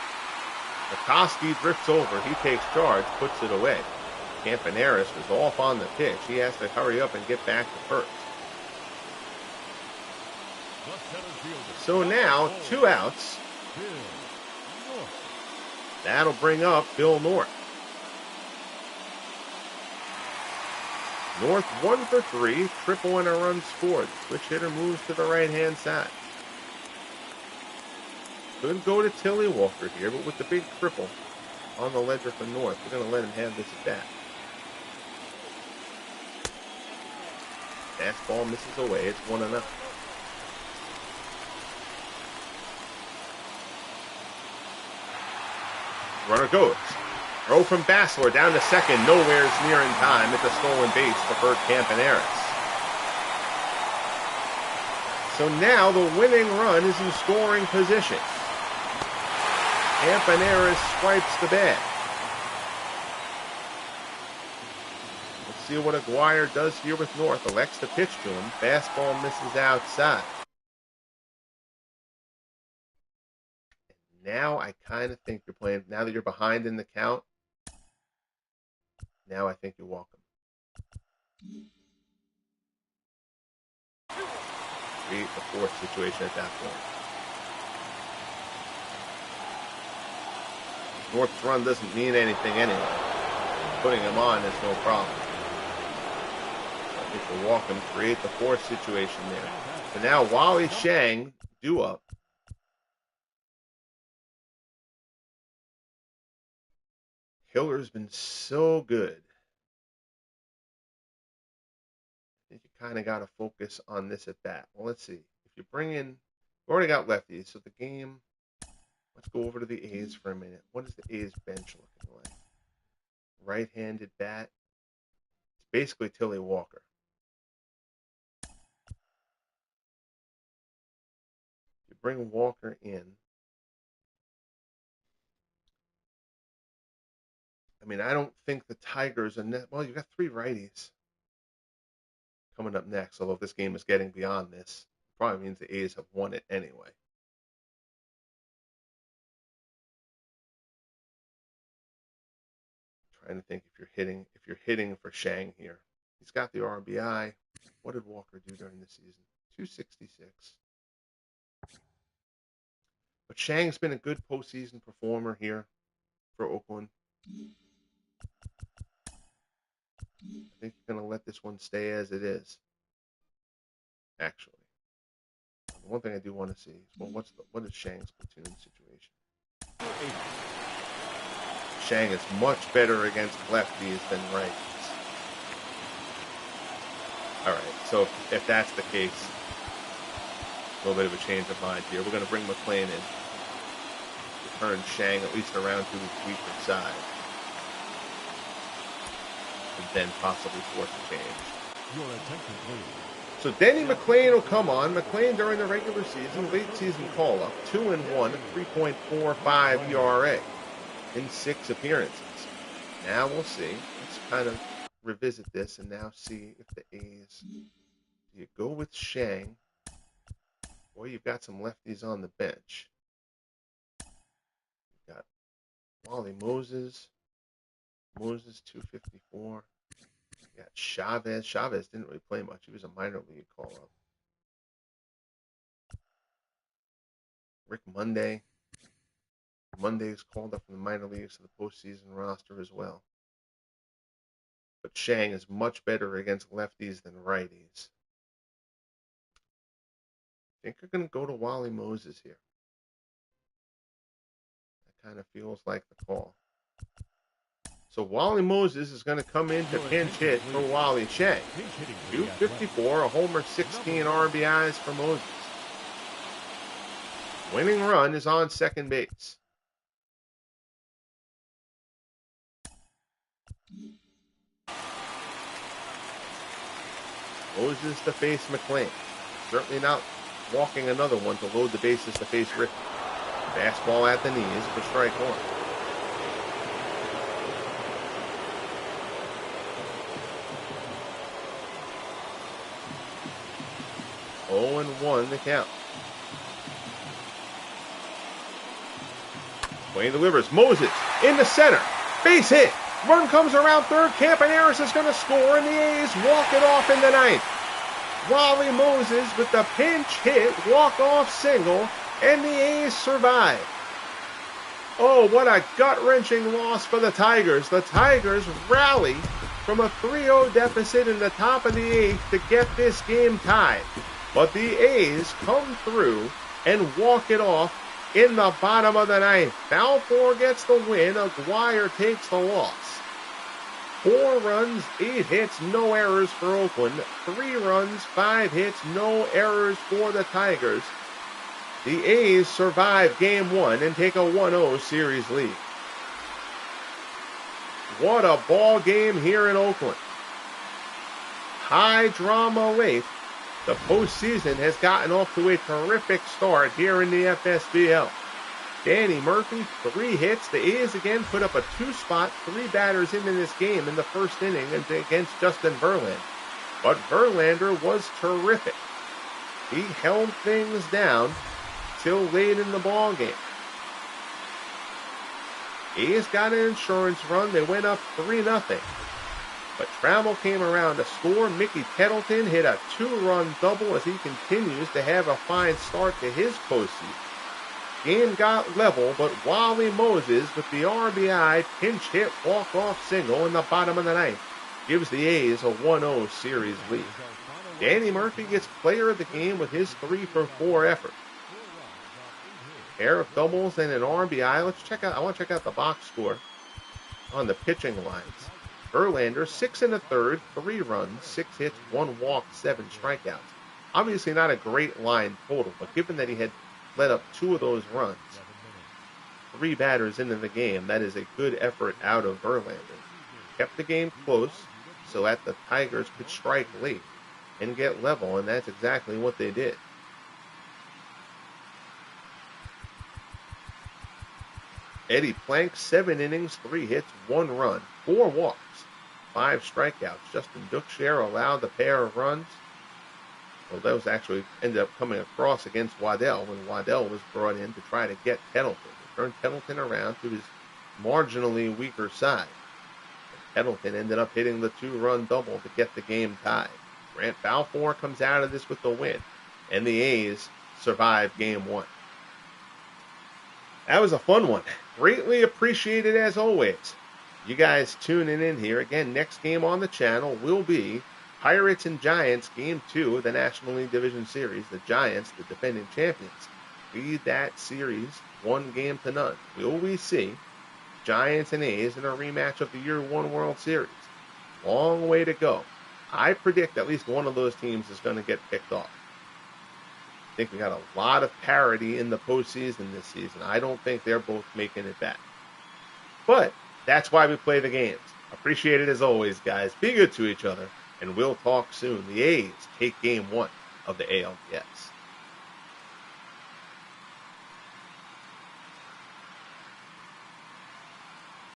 McCoskey drifts over. He takes charge, puts it away. Campaneris was off on the pitch. He has to hurry up and get back to first. So now, 2 outs. That'll bring up Bill North. North 1 for 3, triple and a run scored. Switch hitter moves to the right-hand side. Could go to Tilly Walker here, but with the big triple on the ledger for North, we're going to let him have this at bat. Fastball misses away. It's 1-0. Runner goes. Throw from Bassler down to second. Nowhere's near in time at the stolen base for Bert Campaneris. So now the winning run is in scoring position. Campaneris swipes the bat. Let's see what Aguirre does here with North. Elects to pitch to him. Fastball misses outside. Now I kind of think you're playing, now that you're behind in the count, now I think you walk him. create the fourth situation at that point. North's run doesn't mean anything anyway. Putting him on is no problem. I think we'll walk him, create the fourth situation there. So now Wally Shang due up. Hiller's been so good. I think you kind of got to focus on this at bat. Well, let's see. If you bring in, we already got lefties, so the game, let's go over to the A's for a minute. What is the A's bench looking like? Right-handed bat. It's basically Tilly Walker. You bring Walker in. I mean, I don't think the Tigers are net. Well, you've got three righties coming up next. Although if this game is getting beyond this, it probably means the A's have won it anyway. Trying to think if you're hitting for Shang here. He's got the RBI. What did Walker do during the season? 266. But Shang's been a good postseason performer here for Oakland. I think you're going to let this one stay as it is. Actually, the one thing I do want to see is, well, what is Shang's platoon situation? Shang is much better against lefties than righties. All right, so if that's the case, a little bit of a change of mind here. We're going to bring McLean in to turn Shang at least around to his weaker side. And then possibly force a change. Your attention, please. So Denny McLean will come on. McLean during the regular season, late season call up, 2-1, 3.45 ERA in 6 appearances. Now we'll see. Let's kind of revisit this and now see if the A's, do you go with Shang, or you've got some lefties on the bench. You've got Wally Moses. Moses 254. You got Chavez. Chavez didn't really play much. He was a minor league call-up. Rick Monday. Monday's called up from the minor leagues to the postseason roster as well. But Shang is much better against lefties than righties. I think you're going to go to Wally Moses here. That kind of feels like the call. So Wally Moses is going to come in to pinch hit for Wally Shang. 254, a homer, 16 RBIs for Moses. Winning run is on second base. Moses to face McLean. Certainly not walking another one to load the bases to face Rickey. Fastball at the knees for strike one. 0-1 the count. McLean delivers. Moses into center. Base hit. Run comes around third. Campaneris is going to score, and the A's walk it off in the ninth. Wally Moses with the pinch hit, walk-off single, and the A's survive. Oh, what a gut-wrenching loss for the Tigers. The Tigers rally from a 3-0 deficit in the top of the eighth to get this game tied. But the A's come through and walk it off in the bottom of the ninth. Balfour gets the win. Aguirre takes the loss. 4 runs, 8 hits, no errors for Oakland. 3 runs, 5 hits, no errors for the Tigers. The A's survive Game 1 and take a 1-0 series lead. What a ball game here in Oakland. High drama late. The postseason has gotten off to a terrific start here in the FSBL. Danny Murphy, 3 hits. The A's again put up a 2-spot, 3 batters into this game in the first inning against Justin Verlander. But Verlander was terrific. He held things down till late in the ball game. A's got an insurance run. They went up 3-0. But travel came around to score. Mickey Tettleton hit a 2-run double as he continues to have a fine start to his postseason. Game got level, but Wally Moses with the RBI pinch hit walk-off single in the bottom of the ninth gives the A's a 1-0 series lead. Danny Murphy gets player of the game with his 3-for-4 effort. Pair of doubles and an RBI. I want to check out the box score on the pitching lines. Verlander, 6 1/3, 3 runs, 6 hits, 1 walk, 7 strikeouts. Obviously not a great line total, but given that he had let up 2 of those runs, 3 batters into the game, that is a good effort out of Verlander. Kept the game close so that the Tigers could strike late and get level, and that's exactly what they did. Eddie Plank, 7 innings, 3 hits, 1 run, 4 walks, 5 strikeouts. Justin Duckshare allowed the pair of runs. Well, those actually ended up coming across against Waddell when Waddell was brought in to try to get Tettleton. He turned Tettleton around to his marginally weaker side. Tettleton ended up hitting the 2-run double to get the game tied. Grant Balfour comes out of this with the win, and the A's survive Game 1. That was a fun one. Greatly appreciated as always. You guys tuning in here. Again, next game on the channel will be Pirates and Giants, Game 2 of the National League Division Series. The Giants, the defending champions, lead that series 1-0. Will we see Giants and A's in a rematch of the Year 1 World Series? Long way to go. I predict at least one of those teams is going to get picked off. I think we got a lot of parity in the postseason this season. I don't think they're both making it back. But that's why we play the games. Appreciate it as always, guys. Be good to each other, and we'll talk soon. The A's take Game 1 of the ALDS.